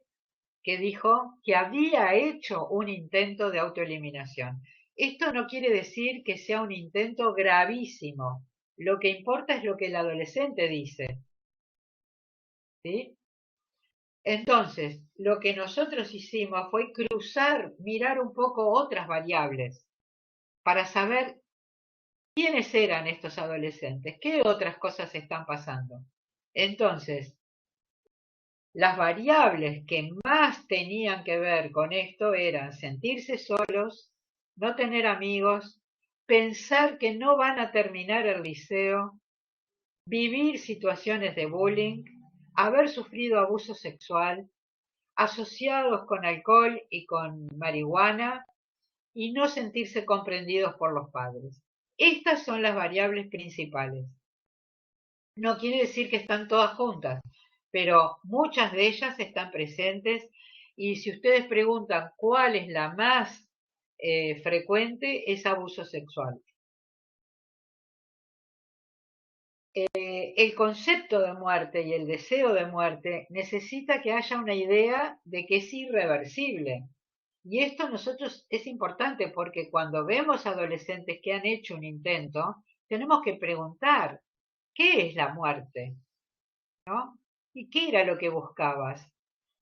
que dijo que había hecho un intento de autoeliminación. Esto no quiere decir que sea un intento gravísimo. Lo que importa es lo que el adolescente dice. ¿Sí? Entonces, lo que nosotros hicimos fue cruzar, mirar un poco otras variables para saber ¿quiénes eran estos adolescentes? ¿Qué otras cosas están pasando? Entonces, las variables que más tenían que ver con esto eran sentirse solos, no tener amigos, pensar que no van a terminar el liceo, vivir situaciones de bullying, haber sufrido abuso sexual, asociados con alcohol y con marihuana, y no sentirse comprendidos por los padres. Estas son las variables principales. No quiere decir que están todas juntas, pero muchas de ellas están presentes, y si ustedes preguntan cuál es la más frecuente, es abuso sexual. El concepto de muerte y el deseo de muerte necesita que haya una idea de que es irreversible. Y esto nosotros es importante porque cuando vemos adolescentes que han hecho un intento, tenemos que preguntar, ¿qué es la muerte? ¿No? ¿Y qué era lo que buscabas?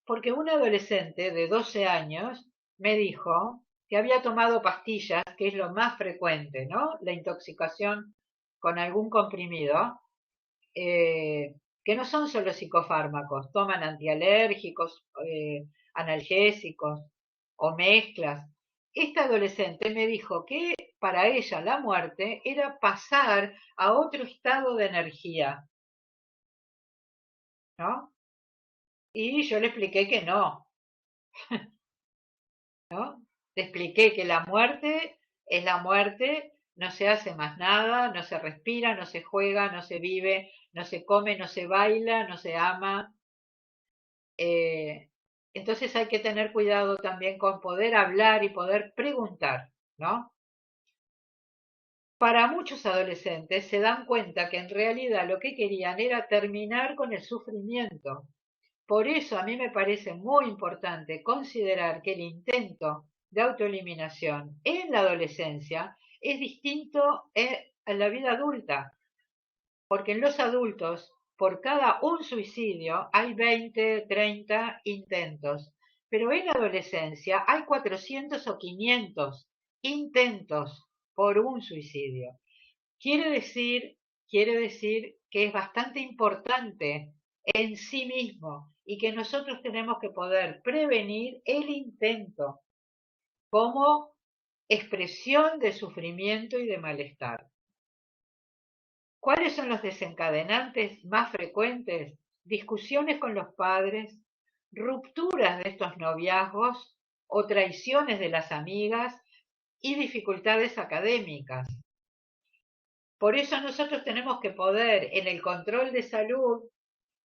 Porque un adolescente de 12 años me dijo que había tomado pastillas, que es lo más frecuente, ¿no? La intoxicación con algún comprimido, que no son solo psicofármacos, toman antialérgicos, analgésicos o mezclas. Esta adolescente me dijo que para ella la muerte era pasar a otro estado de energía, ¿no? Y yo le expliqué que no, ¿no? Le expliqué que la muerte es la muerte, no se hace más nada, no se respira, no se juega, no se vive, no se come, no se baila, no se ama. Eh, entonces hay que tener cuidado también con poder hablar y poder preguntar, ¿no? Para muchos adolescentes se dan cuenta que en realidad lo que querían era terminar con el sufrimiento. Por eso a mí me parece muy importante considerar que el intento de autoeliminación en la adolescencia es distinto a la vida adulta, porque en los adultos, por cada un suicidio, hay 20, 30 intentos, pero en la adolescencia hay 400 o 500 intentos por un suicidio. Quiere decir, quiere decir que es bastante importante en sí mismo y que nosotros tenemos que poder prevenir el intento como expresión de sufrimiento y de malestar. ¿Cuáles son los desencadenantes más frecuentes? Discusiones con los padres, rupturas de estos noviazgos o traiciones de las amigas y dificultades académicas. Por eso nosotros tenemos que poder, en el control de salud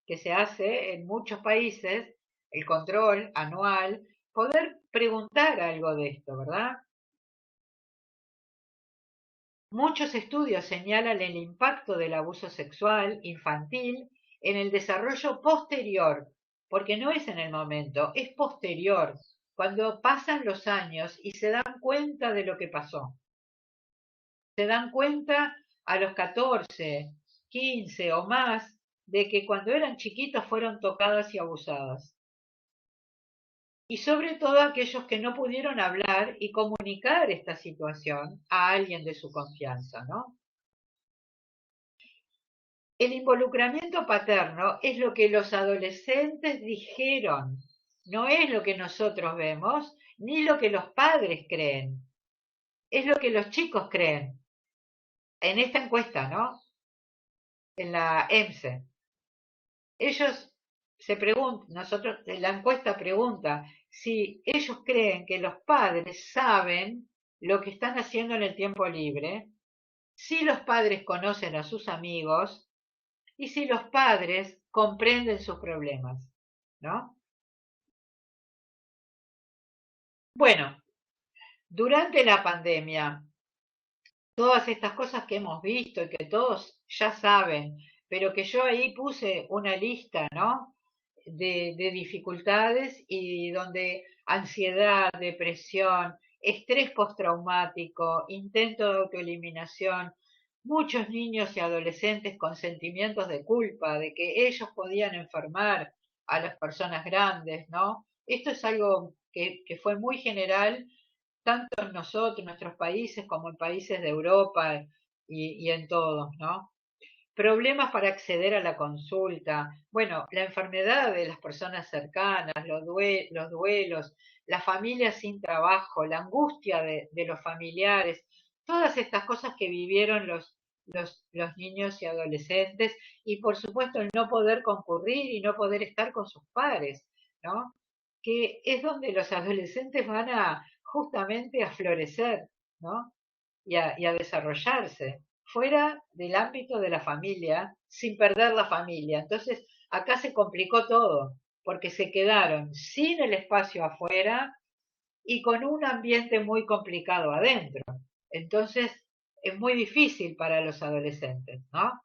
que se hace en muchos países, el control anual, poder preguntar algo de esto, ¿verdad? Muchos estudios señalan el impacto del abuso sexual infantil en el desarrollo posterior, porque no es en el momento, es posterior, cuando pasan los años y se dan cuenta de lo que pasó. Se dan cuenta a los 14, 15 o más de que cuando eran chiquitos fueron tocadas y abusadas. Y sobre todo aquellos que no pudieron hablar y comunicar esta situación a alguien de su confianza, ¿no? El involucramiento paterno es lo que los adolescentes dijeron, no es lo que nosotros vemos, ni lo que los padres creen, es lo que los chicos creen. En esta encuesta, ¿no? En la EMSE. Ellos se preguntan, nosotros, la encuesta pregunta si ellos creen que los padres saben lo que están haciendo en el tiempo libre, si los padres conocen a sus amigos y si los padres comprenden sus problemas, ¿no? Bueno, durante la pandemia, todas estas cosas que hemos visto y que todos ya saben, pero que yo ahí puse una lista, ¿no? De dificultades y donde ansiedad, depresión, estrés postraumático, intento de autoeliminación, muchos niños y adolescentes con sentimientos de culpa, de que ellos podían enfermar a las personas grandes, ¿no? Esto es algo que fue muy general, tanto en nosotros, en nuestros países, como en países de Europa y en todos, ¿no? Problemas para acceder a la consulta. Bueno, la enfermedad de las personas cercanas, los duelos, la familia sin trabajo, la angustia de los familiares, todas estas cosas que vivieron los niños y adolescentes y por supuesto el no poder concurrir y no poder estar con sus padres, ¿no? Que es donde los adolescentes van a justamente a florecer, ¿no? Y a desarrollarse fuera del ámbito de la familia, sin perder la familia. Entonces, acá se complicó todo, porque se quedaron sin el espacio afuera y con un ambiente muy complicado adentro. Entonces, es muy difícil para los adolescentes, ¿no?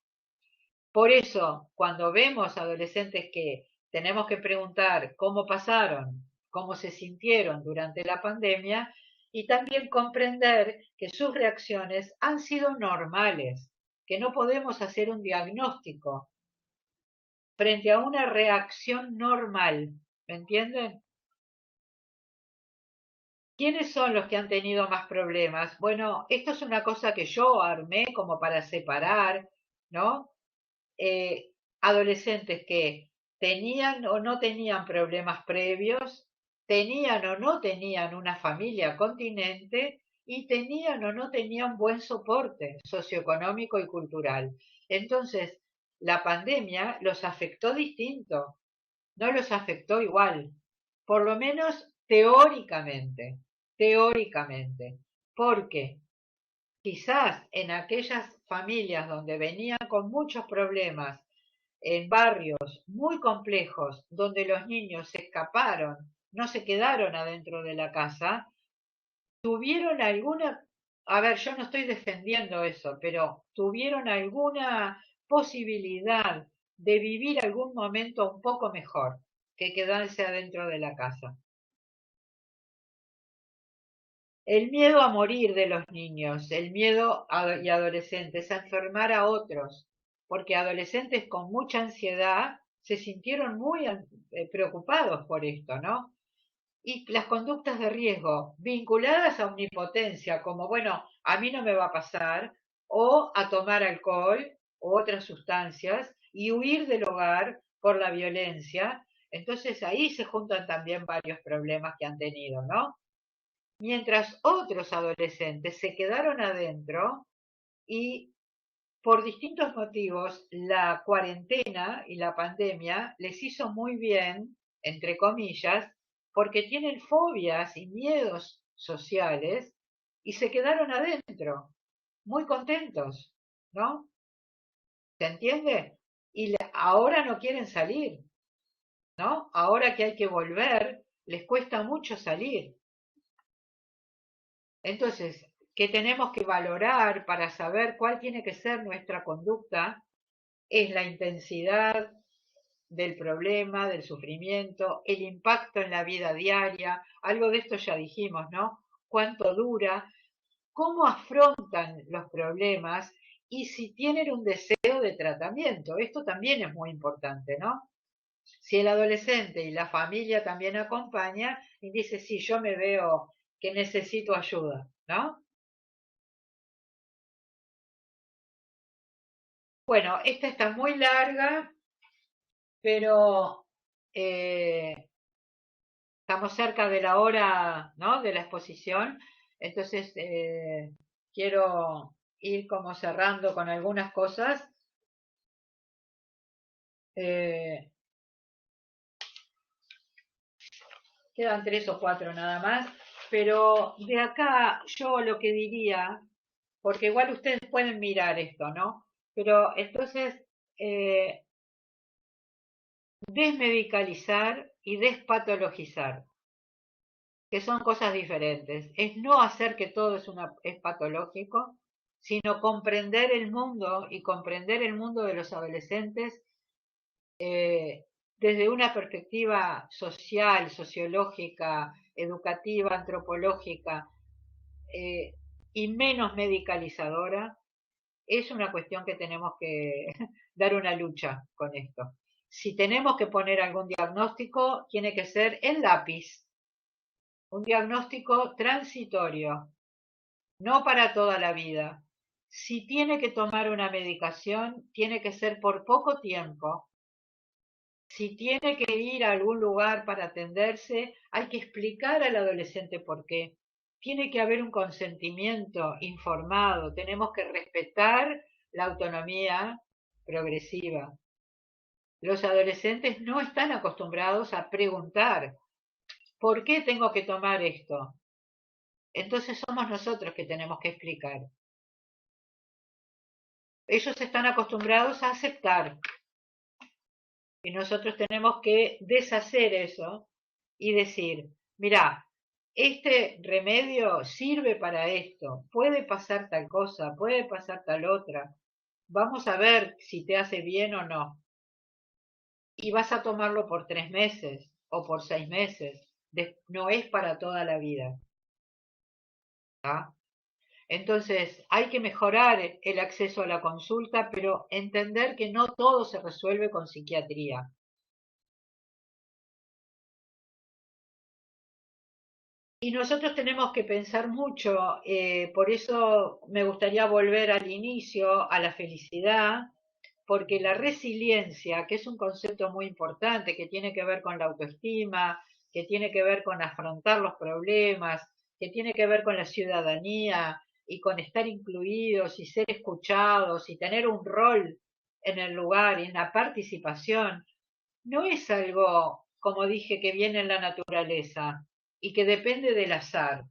Por eso, cuando vemos adolescentes que tenemos que preguntar cómo pasaron, cómo se sintieron durante la pandemia y también comprender que sus reacciones han sido normales, que no podemos hacer un diagnóstico frente a una reacción normal. ¿Me entienden? ¿Quiénes son los que han tenido más problemas? Bueno, esto es una cosa que yo armé como para separar, ¿no? Adolescentes que tenían o no tenían problemas previos, tenían o no tenían una familia continente y tenían o no tenían buen soporte socioeconómico y cultural. Entonces, la pandemia los afectó distinto, no los afectó igual, por lo menos teóricamente, porque quizás en aquellas familias donde venían con muchos problemas, en barrios muy complejos, donde los niños se escaparon, no se quedaron adentro de la casa, tuvieron alguna, a ver, yo no estoy defendiendo eso, pero tuvieron alguna posibilidad de vivir algún momento un poco mejor que quedarse adentro de la casa. El miedo a morir de los niños, el miedo y adolescentes a enfermar a otros, porque adolescentes con mucha ansiedad se sintieron muy preocupados por esto, ¿no? Y las conductas de riesgo vinculadas a omnipotencia, como, bueno, a mí no me va a pasar, o a tomar alcohol u otras sustancias y huir del hogar por la violencia. Entonces ahí se juntan también varios problemas que han tenido, ¿no? Mientras otros adolescentes se quedaron adentro y por distintos motivos la cuarentena y la pandemia les hizo muy bien, entre comillas, porque tienen fobias y miedos sociales y se quedaron adentro, muy contentos, ¿no? ¿Se entiende? Y ahora no quieren salir, ¿no? Ahora que hay que volver, les cuesta mucho salir. Entonces, ¿qué tenemos que valorar para saber cuál tiene que ser nuestra conducta? Es la intensidad del problema, del sufrimiento, el impacto en la vida diaria, algo de esto ya dijimos, ¿no? ¿Cuánto dura? ¿Cómo afrontan los problemas? Y si tienen un deseo de tratamiento. Esto también es muy importante, ¿no? Si el adolescente y la familia también acompaña y dice, sí, yo me veo que necesito ayuda, ¿no? Bueno, esta está muy larga, pero estamos cerca de la hora, ¿no? De la exposición, entonces quiero ir como cerrando con algunas cosas. Eh, Quedan 3 o 4 nada más, pero de acá yo lo que diría, porque igual ustedes pueden mirar esto, ¿no? Pero entonces, eh, desmedicalizar y despatologizar, que son cosas diferentes. Es no hacer que todo es patológico, sino comprender el mundo y comprender el mundo de los adolescentes desde una perspectiva social, sociológica, educativa, antropológica y menos medicalizadora, es una cuestión que tenemos que dar una lucha con esto. Si tenemos que poner algún diagnóstico, tiene que ser en lápiz, un diagnóstico transitorio, no para toda la vida. Si tiene que tomar una medicación, tiene que ser por poco tiempo. Si tiene que ir a algún lugar para atenderse, hay que explicar al adolescente por qué. Tiene que haber un consentimiento informado. Tenemos que respetar la autonomía progresiva. Los adolescentes no están acostumbrados a preguntar, ¿por qué tengo que tomar esto? Entonces somos nosotros que tenemos que explicar. Ellos están acostumbrados a aceptar y nosotros tenemos que deshacer eso y decir, mira, este remedio sirve para esto, puede pasar tal cosa, puede pasar tal otra, vamos a ver si te hace bien o no. Y vas a tomarlo por 3 meses o por 6 meses, no es para toda la vida. ¿Ah? Entonces, hay que mejorar el acceso a la consulta, pero entender que no todo se resuelve con psiquiatría. Y nosotros tenemos que pensar mucho, por eso me gustaría volver al inicio, a la felicidad, porque la resiliencia, que es un concepto muy importante, que tiene que ver con la autoestima, que tiene que ver con afrontar los problemas, que tiene que ver con la ciudadanía y con estar incluidos y ser escuchados y tener un rol en el lugar y en la participación, no es algo, como dije, que viene en la naturaleza y que depende del azar.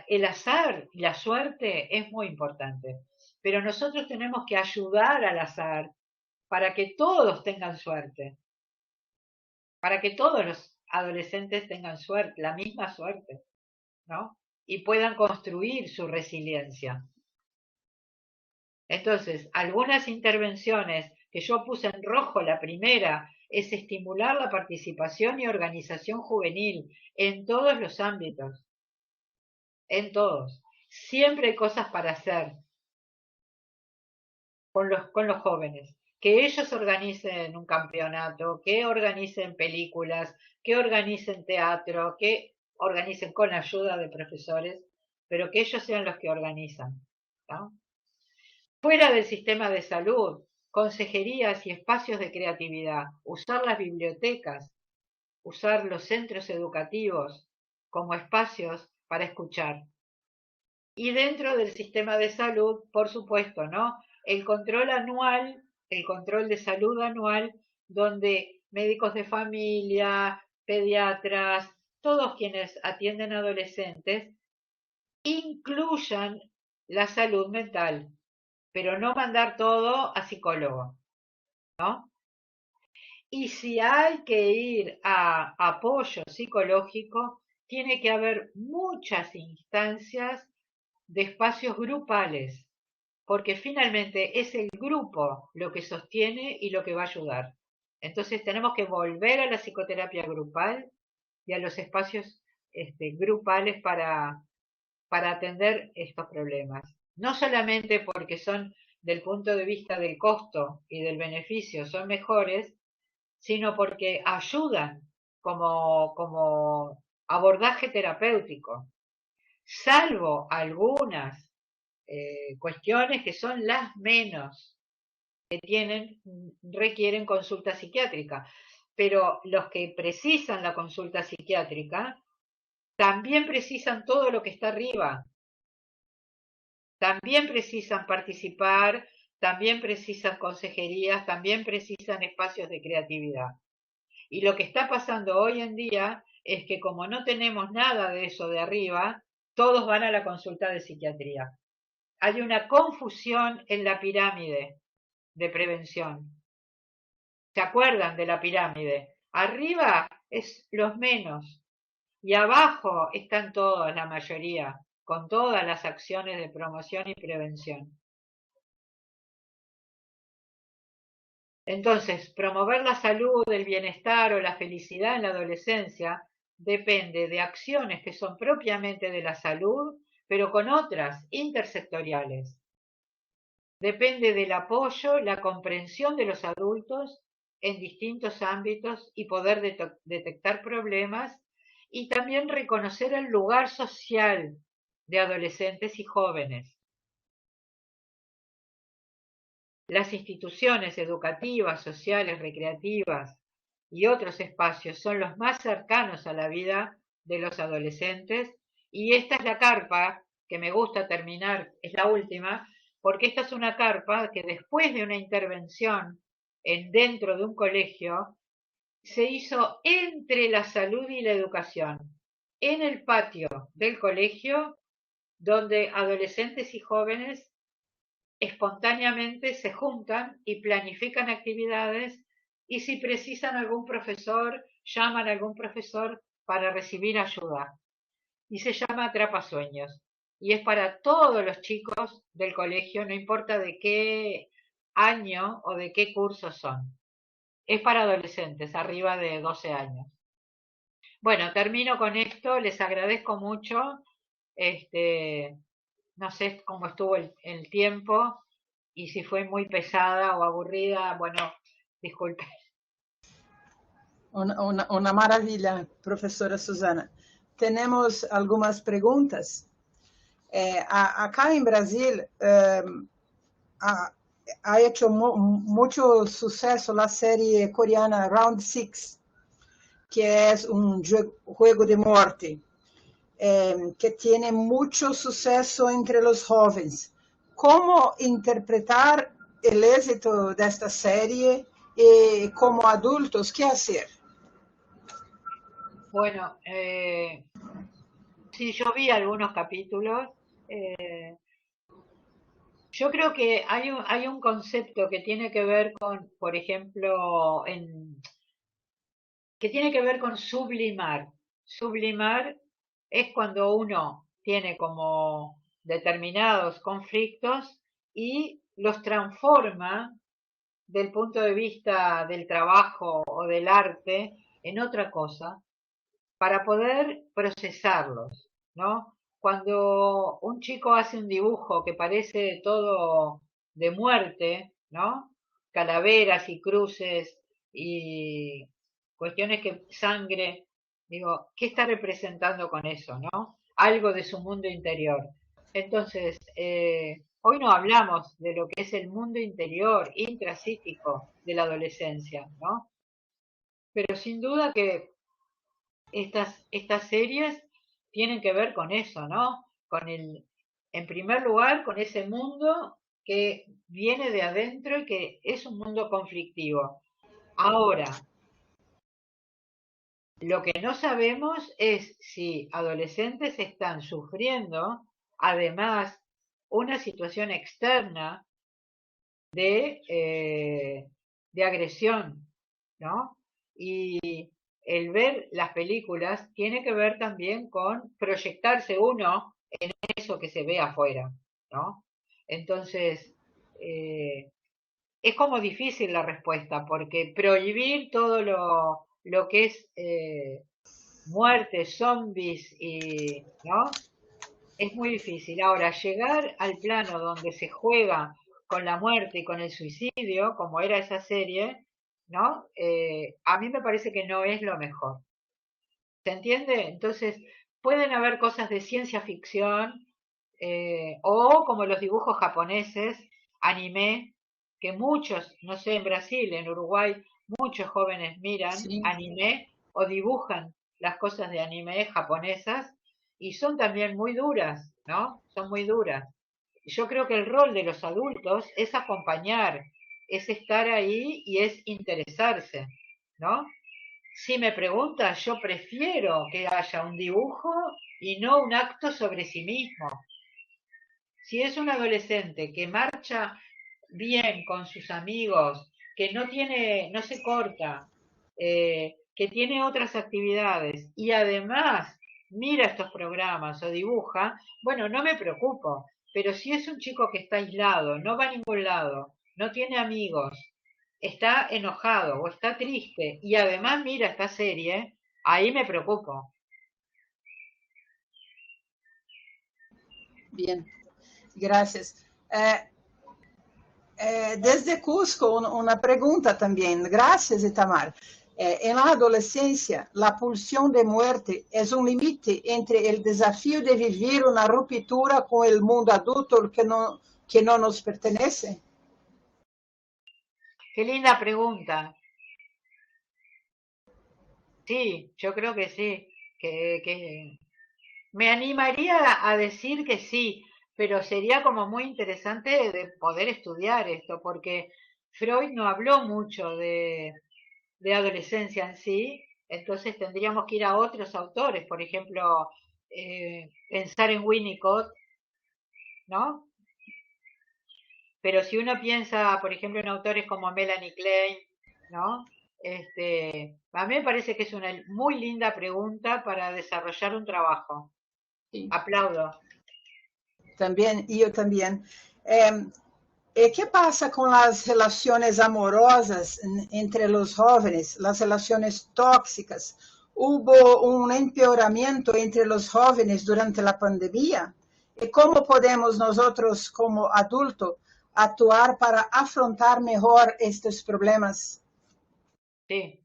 El azar y la suerte es muy importante, pero nosotros tenemos que ayudar al azar para que todos tengan suerte, para que todos los adolescentes tengan suerte, la misma suerte, ¿no? Y puedan construir su resiliencia. Entonces, algunas intervenciones que yo puse en rojo, la primera es estimular la participación y organización juvenil en todos los ámbitos, en todos. Siempre hay cosas para hacer con los jóvenes. Que ellos organicen un campeonato, que organicen películas, que organicen teatro, que organicen con ayuda de profesores, pero que ellos sean los que organizan, ¿no? Fuera del sistema de salud, consejerías y espacios de creatividad, usar las bibliotecas, usar los centros educativos como espacios para escuchar. Y dentro del sistema de salud, por supuesto, ¿no? El control anual, el control de salud anual, donde médicos de familia, pediatras, todos quienes atienden adolescentes, incluyan la salud mental, pero no mandar todo a psicólogo, ¿no? Y si hay que ir a apoyo psicológico, tiene que haber muchas instancias de espacios grupales, porque finalmente es el grupo lo que sostiene y lo que va a ayudar. Entonces tenemos que volver a la psicoterapia grupal y a los espacios grupales para atender estos problemas. No solamente porque son del punto de vista del costo y del beneficio son mejores, sino porque ayudan como abordaje terapéutico, salvo algunas cuestiones que son las menos que requieren consulta psiquiátrica. Pero los que precisan la consulta psiquiátrica también precisan todo lo que está arriba. También precisan participar, también precisan consejerías, también precisan espacios de creatividad. Y lo que está pasando hoy en día es que como no tenemos nada de eso de arriba, todos van a la consulta de psiquiatría. Hay una confusión en la pirámide de prevención. ¿Se acuerdan de la pirámide? Arriba es los menos y abajo están todos, la mayoría, con todas las acciones de promoción y prevención. Entonces, promover la salud, el bienestar o la felicidad en la adolescencia depende de acciones que son propiamente de la salud, pero con otras intersectoriales. Depende del apoyo, la comprensión de los adultos en distintos ámbitos y poder detectar problemas y también reconocer el lugar social de adolescentes y jóvenes. las instituciones educativas, sociales, recreativas y otros espacios son los más cercanos a la vida de los adolescentes. Y esta es la carpa que me gusta terminar, es la última, porque esta es una carpa que después de una intervención dentro de un colegio se hizo entre la salud y la educación, en el patio del colegio, donde adolescentes y jóvenes espontáneamente se juntan y planifican actividades, y si precisan algún profesor, llaman a algún profesor para recibir ayuda. Y se llama Atrapasueños. Y es para todos los chicos del colegio, no importa de qué año o de qué curso son. Es para adolescentes, arriba de 12 años. Bueno, termino con esto, les agradezco mucho. No sé cómo estuvo el tiempo y si fue muy pesada o aburrida, bueno, disculpe. Una maravilla, profesora Susana. Tenemos algumas perguntas. Acá en Brasil ha hecho mucho suceso la serie coreana Round Six, que es un juego de muerte, que tiene mucho suceso entre los jóvenes. ¿Cómo interpretar el éxito de esta serie y como adultos qué hacer? Bueno, sí, yo vi algunos capítulos. Yo creo que hay un concepto que tiene que ver con, por ejemplo, que tiene que ver con sublimar. Sublimar es cuando uno tiene como determinados conflictos y los transforma del punto de vista del trabajo o del arte en otra cosa para poder procesarlos, ¿no? Cuando un chico hace un dibujo que parece todo de muerte, ¿no? Calaveras y cruces y cuestiones que sangre, digo, ¿qué está representando con eso, no? Algo de su mundo interior. Entonces, hoy no hablamos de lo que es el mundo interior, intrapsíquico de la adolescencia, ¿no? Pero sin duda que estas series tienen que ver con eso, ¿no? En primer lugar, con ese mundo que viene de adentro y que es un mundo conflictivo. Ahora, lo que no sabemos es si adolescentes están sufriendo, además, una situación externa de agresión, ¿no? Y el ver las películas tiene que ver también con proyectarse uno en eso que se ve afuera, ¿no? Entonces, es como difícil la respuesta, porque prohibir todo lo que es muerte, zombies, ¿no? Es muy difícil. Ahora, llegar al plano donde se juega con la muerte y con el suicidio, como era esa serie, ¿no? A mí me parece que no es lo mejor. ¿Se entiende? Entonces, pueden haber cosas de ciencia ficción o como los dibujos japoneses, anime, que muchos, no sé, en Brasil, en Uruguay, muchos jóvenes miran Sí. anime o dibujan las cosas de anime japonesas y son también muy duras, ¿no? Son muy duras. Yo creo que el rol de los adultos es acompañar, es estar ahí y es interesarse, ¿no? Si me preguntas, yo prefiero que haya un dibujo y no un acto sobre sí mismo. Si es un adolescente que marcha bien con sus amigos, que no se corta, que tiene otras actividades y además mira estos programas o dibuja, bueno, no me preocupo. Pero si es un chico que está aislado, no va a ningún lado, no tiene amigos, está enojado o está triste y además mira esta serie, ahí me preocupo. Bien, gracias. Desde Cusco, una pregunta también. Gracias, Itamar. En la adolescencia, la pulsión de muerte es un límite entre el desafío de vivir una ruptura con el mundo adulto que no nos pertenece. Qué linda pregunta. Sí, yo creo que sí, que me animaría a decir que sí, pero sería como muy interesante de poder estudiar esto, porque Freud no habló mucho de adolescencia en sí, entonces tendríamos que ir a otros autores, por ejemplo, pensar en Winnicott, ¿no? Pero si uno piensa, por ejemplo, en autores como Melanie Klein, ¿no? A mí me parece que es una muy linda pregunta para desarrollar un trabajo. Sí. Aplaudo. Também, e eu também. ¿Qué pasa con las relaciones amorosas entre los jóvenes, las relaciones tóxicas? ¿Hubo un empeoramiento entre los jóvenes durante la pandemia? ¿Y cómo podemos nosotros como adultos actuar para afrontar mejor estos problemas? Sí.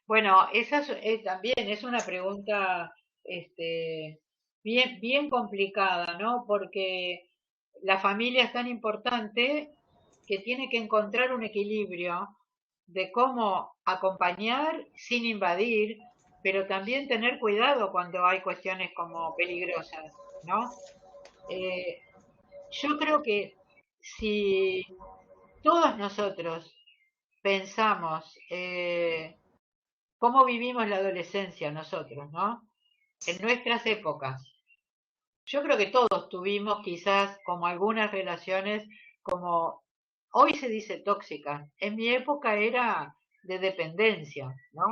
Bueno, esa también es una pregunta bien complicada, ¿no? Porque la familia es tan importante que tiene que encontrar un equilibrio de cómo acompañar sin invadir, pero también tener cuidado cuando hay cuestiones como peligrosas, ¿no? Eh, yo creo que si todos nosotros pensamos cómo vivimos la adolescencia nosotros, ¿no? En nuestras épocas. Yo creo que todos tuvimos quizás como algunas relaciones como hoy se dice tóxicas. En mi época era de dependencia, ¿no?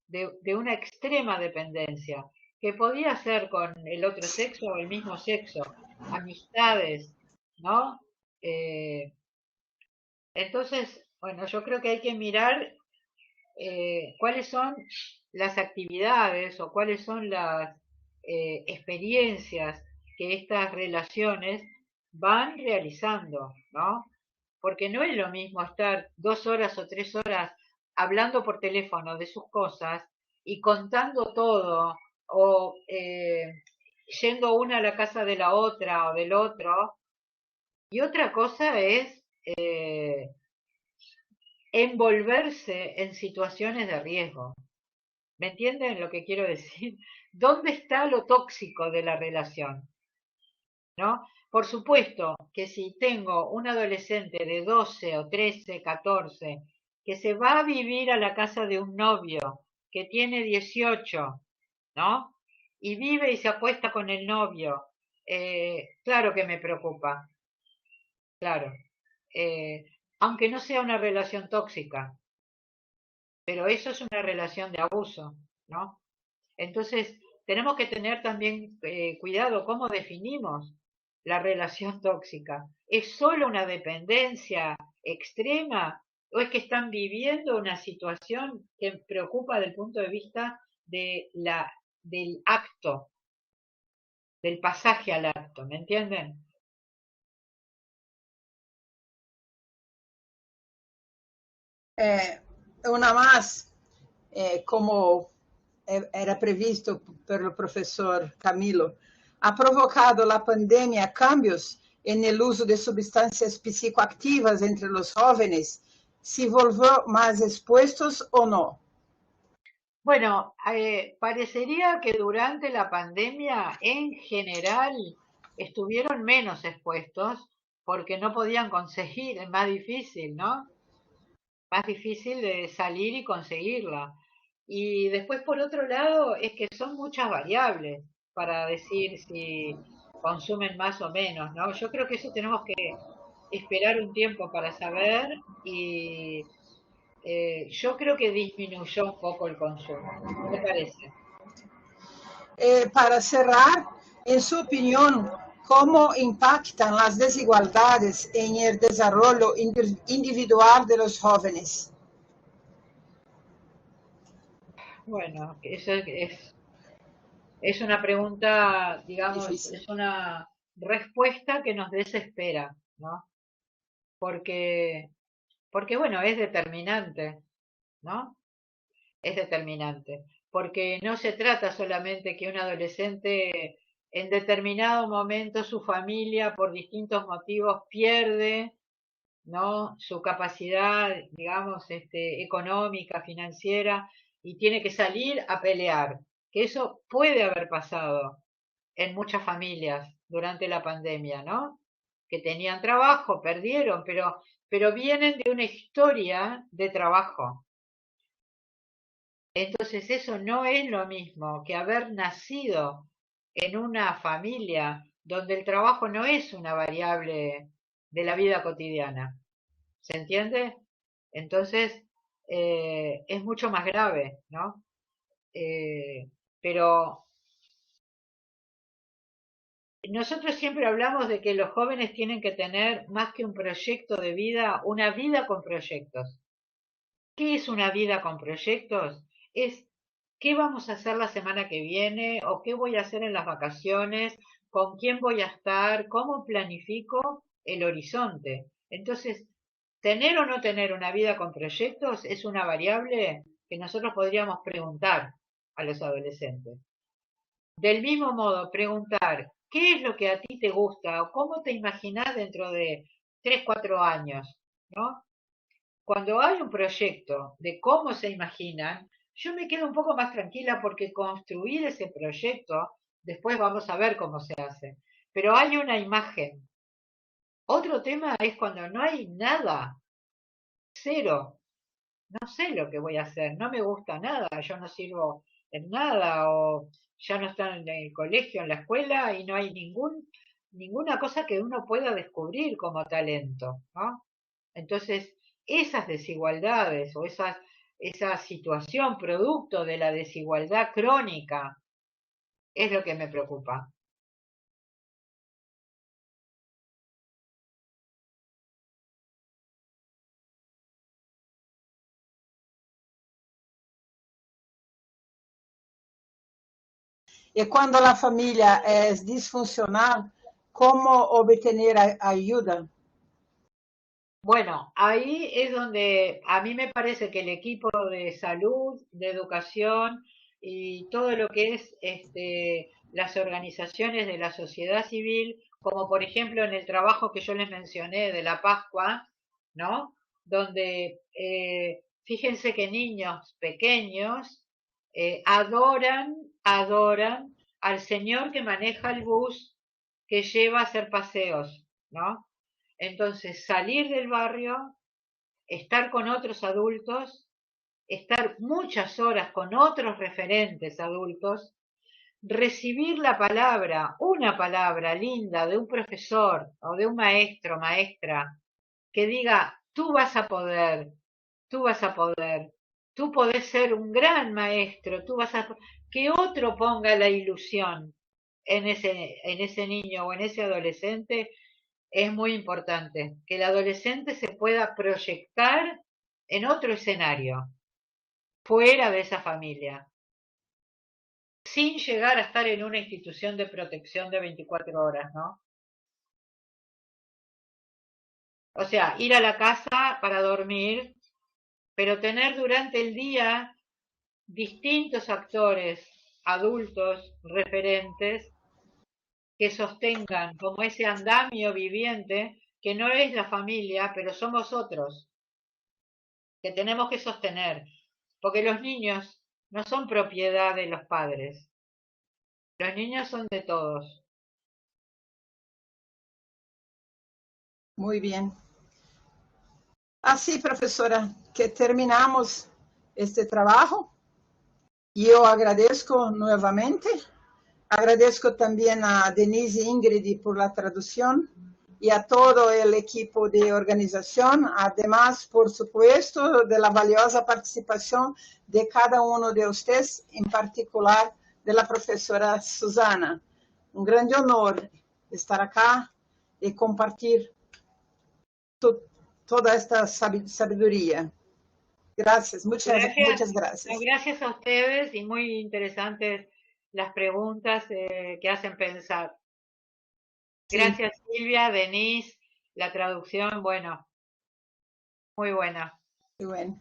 De una extrema dependencia, que podía ser con el otro sexo o el mismo sexo, amistades, ¿no? Eh, entonces, bueno, yo creo que hay que mirar cuáles son las actividades o cuáles son las experiencias que estas relaciones van realizando, ¿no? Porque no es lo mismo estar 2 horas o 3 horas hablando por teléfono de sus cosas y contando todo o yendo una a la casa de la otra o del otro. Y otra cosa es envolverse en situaciones de riesgo. ¿Me entienden lo que quiero decir? ¿Dónde está lo tóxico de la relación? ¿No? Por supuesto que si tengo un adolescente de 12 o 13, 14, que se va a vivir a la casa de un novio que tiene 18, ¿no? Y vive y se acuesta con el novio, claro que me preocupa, claro. Eh, aunque no sea una relación tóxica, pero eso es una relación de abuso, ¿no? Entonces, tenemos que tener también cuidado cómo definimos la relación tóxica. ¿Es solo una dependencia extrema o es que están viviendo una situación que preocupa desde el punto de vista del acto, del pasaje al acto? ¿Me entienden? Una más, como era previsto pelo professor Camilo, ha provocado a pandemia cambios no uso de substâncias psicoactivas entre os jovens? Se volvió mais expuestos ou não? Bueno, parecería que durante la pandemia en general estuvieron menos expuestos porque no podían conseguir, es más difícil, ¿no? Más difícil de salir y conseguirla. Y después, por otro lado, es que son muchas variables para decir si consumen más o menos, ¿no? Yo creo que eso tenemos que esperar un tiempo para saber y yo creo que disminuyó un poco el consumo. ¿Qué te parece? Para cerrar, em sua opinião, como impactam as desigualdades em el desarrollo individual de los jóvenes? Bueno, es una pregunta, digamos, Difícil. es una respuesta que nos desespera, ¿no? Porque, porque bueno, es determinante, ¿no? Es determinante. Porque no se trata solamente que un adolescente en determinado momento su familia por distintos motivos pierde ¿no? Su capacidad, digamos, económica, financiera, y tiene que salir a pelear, que eso puede haber pasado en muchas familias durante la pandemia, ¿no? Que tenían trabajo, perdieron, pero vienen de una historia de trabajo. Entonces eso no es lo mismo que haber nacido en una familia donde el trabajo no es una variable de la vida cotidiana. ¿Se entiende? Entonces es mucho más grave, ¿no? Pero nosotros siempre hablamos de que los jóvenes tienen que tener más que un proyecto de vida, una vida con proyectos. ¿Qué es una vida con proyectos? Es qué vamos a hacer la semana que viene o qué voy a hacer en las vacaciones, con quién voy a estar, cómo planifico el horizonte. Entonces, tener o no tener una vida con proyectos es una variable que nosotros podríamos preguntar a los adolescentes. Del mismo modo, preguntar qué es lo que a ti te gusta o cómo te imaginas dentro de 3, 4 años, ¿no? Cuando hay un proyecto de cómo se imaginan, yo me quedo un poco más tranquila porque construir ese proyecto, después vamos a ver cómo se hace. Pero hay una imagen. Otro tema es cuando no hay nada, cero. No sé lo que voy a hacer, no me gusta nada, yo no sirvo en nada o ya no están en el colegio, en la escuela y no hay ninguna cosa que uno pueda descubrir como talento, ¿no? Entonces, esas desigualdades o esa situación producto de la desigualdad crónica es lo que me preocupa. E quando a família é disfuncional, como obter ajuda? Bueno, ahí es donde a mí me parece que el equipo de salud, de educación y todo lo que es las organizaciones de la sociedad civil, como por ejemplo en el trabajo que yo les mencioné de la Pascua, ¿no? Donde fíjense que niños pequeños adoran al señor que maneja el bus que lleva a hacer paseos, ¿no? Entonces, salir del barrio, estar con otros adultos, estar muchas horas con otros referentes adultos, recibir la palabra, una palabra linda de un profesor o de un maestro, maestra, que diga, tú vas a poder, tú vas a poder, tú podés ser un gran maestro, tú vas a... Que otro ponga la ilusión en ese niño o en ese adolescente es muy importante, que el adolescente se pueda proyectar en otro escenario, fuera de esa familia, sin llegar a estar en una institución de protección de 24 horas, ¿no? O sea, ir a la casa para dormir, pero tener durante el día distintos actores, adultos, referentes, que sostengan como ese andamio viviente que no es la familia, pero somos otros, que tenemos que sostener, porque los niños no son propiedad de los padres, los niños son de todos. Muito bem. Assim, professora, que terminamos este trabalho e eu agradeço novamente. Agradeço também a Denise e Ingrid por la tradução e a todo o equipo de organização, además, por supuesto, de la valiosa participação de cada um de vocês, em particular de la professora Susana. Um grande honor estar aqui e compartilhar toda esta sabiduría. Gracias, muchas gracias. Gracias a ustedes y muy interesantes las preguntas que hacen pensar. Gracias, sí. Silvia, Denise, la traducción, bueno, muy buena. Muito bem.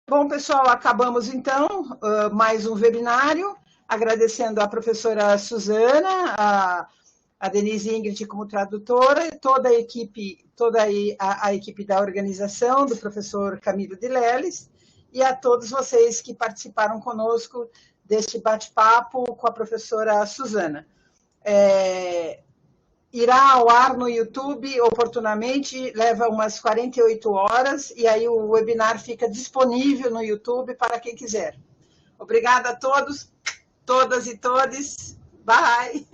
Bom, pessoal, acabamos então mais um webinário, agradecendo à professora Susana, a Denise Ingrid como tradutora, toda a equipe da organização, do professor Camilo de Leles, e a todos vocês que participaram conosco deste bate-papo com a professora Suzana. Irá ao ar no YouTube oportunamente, leva umas 48 horas, e aí o webinar fica disponível no YouTube para quem quiser. Obrigada a todos, todas e todes. Bye!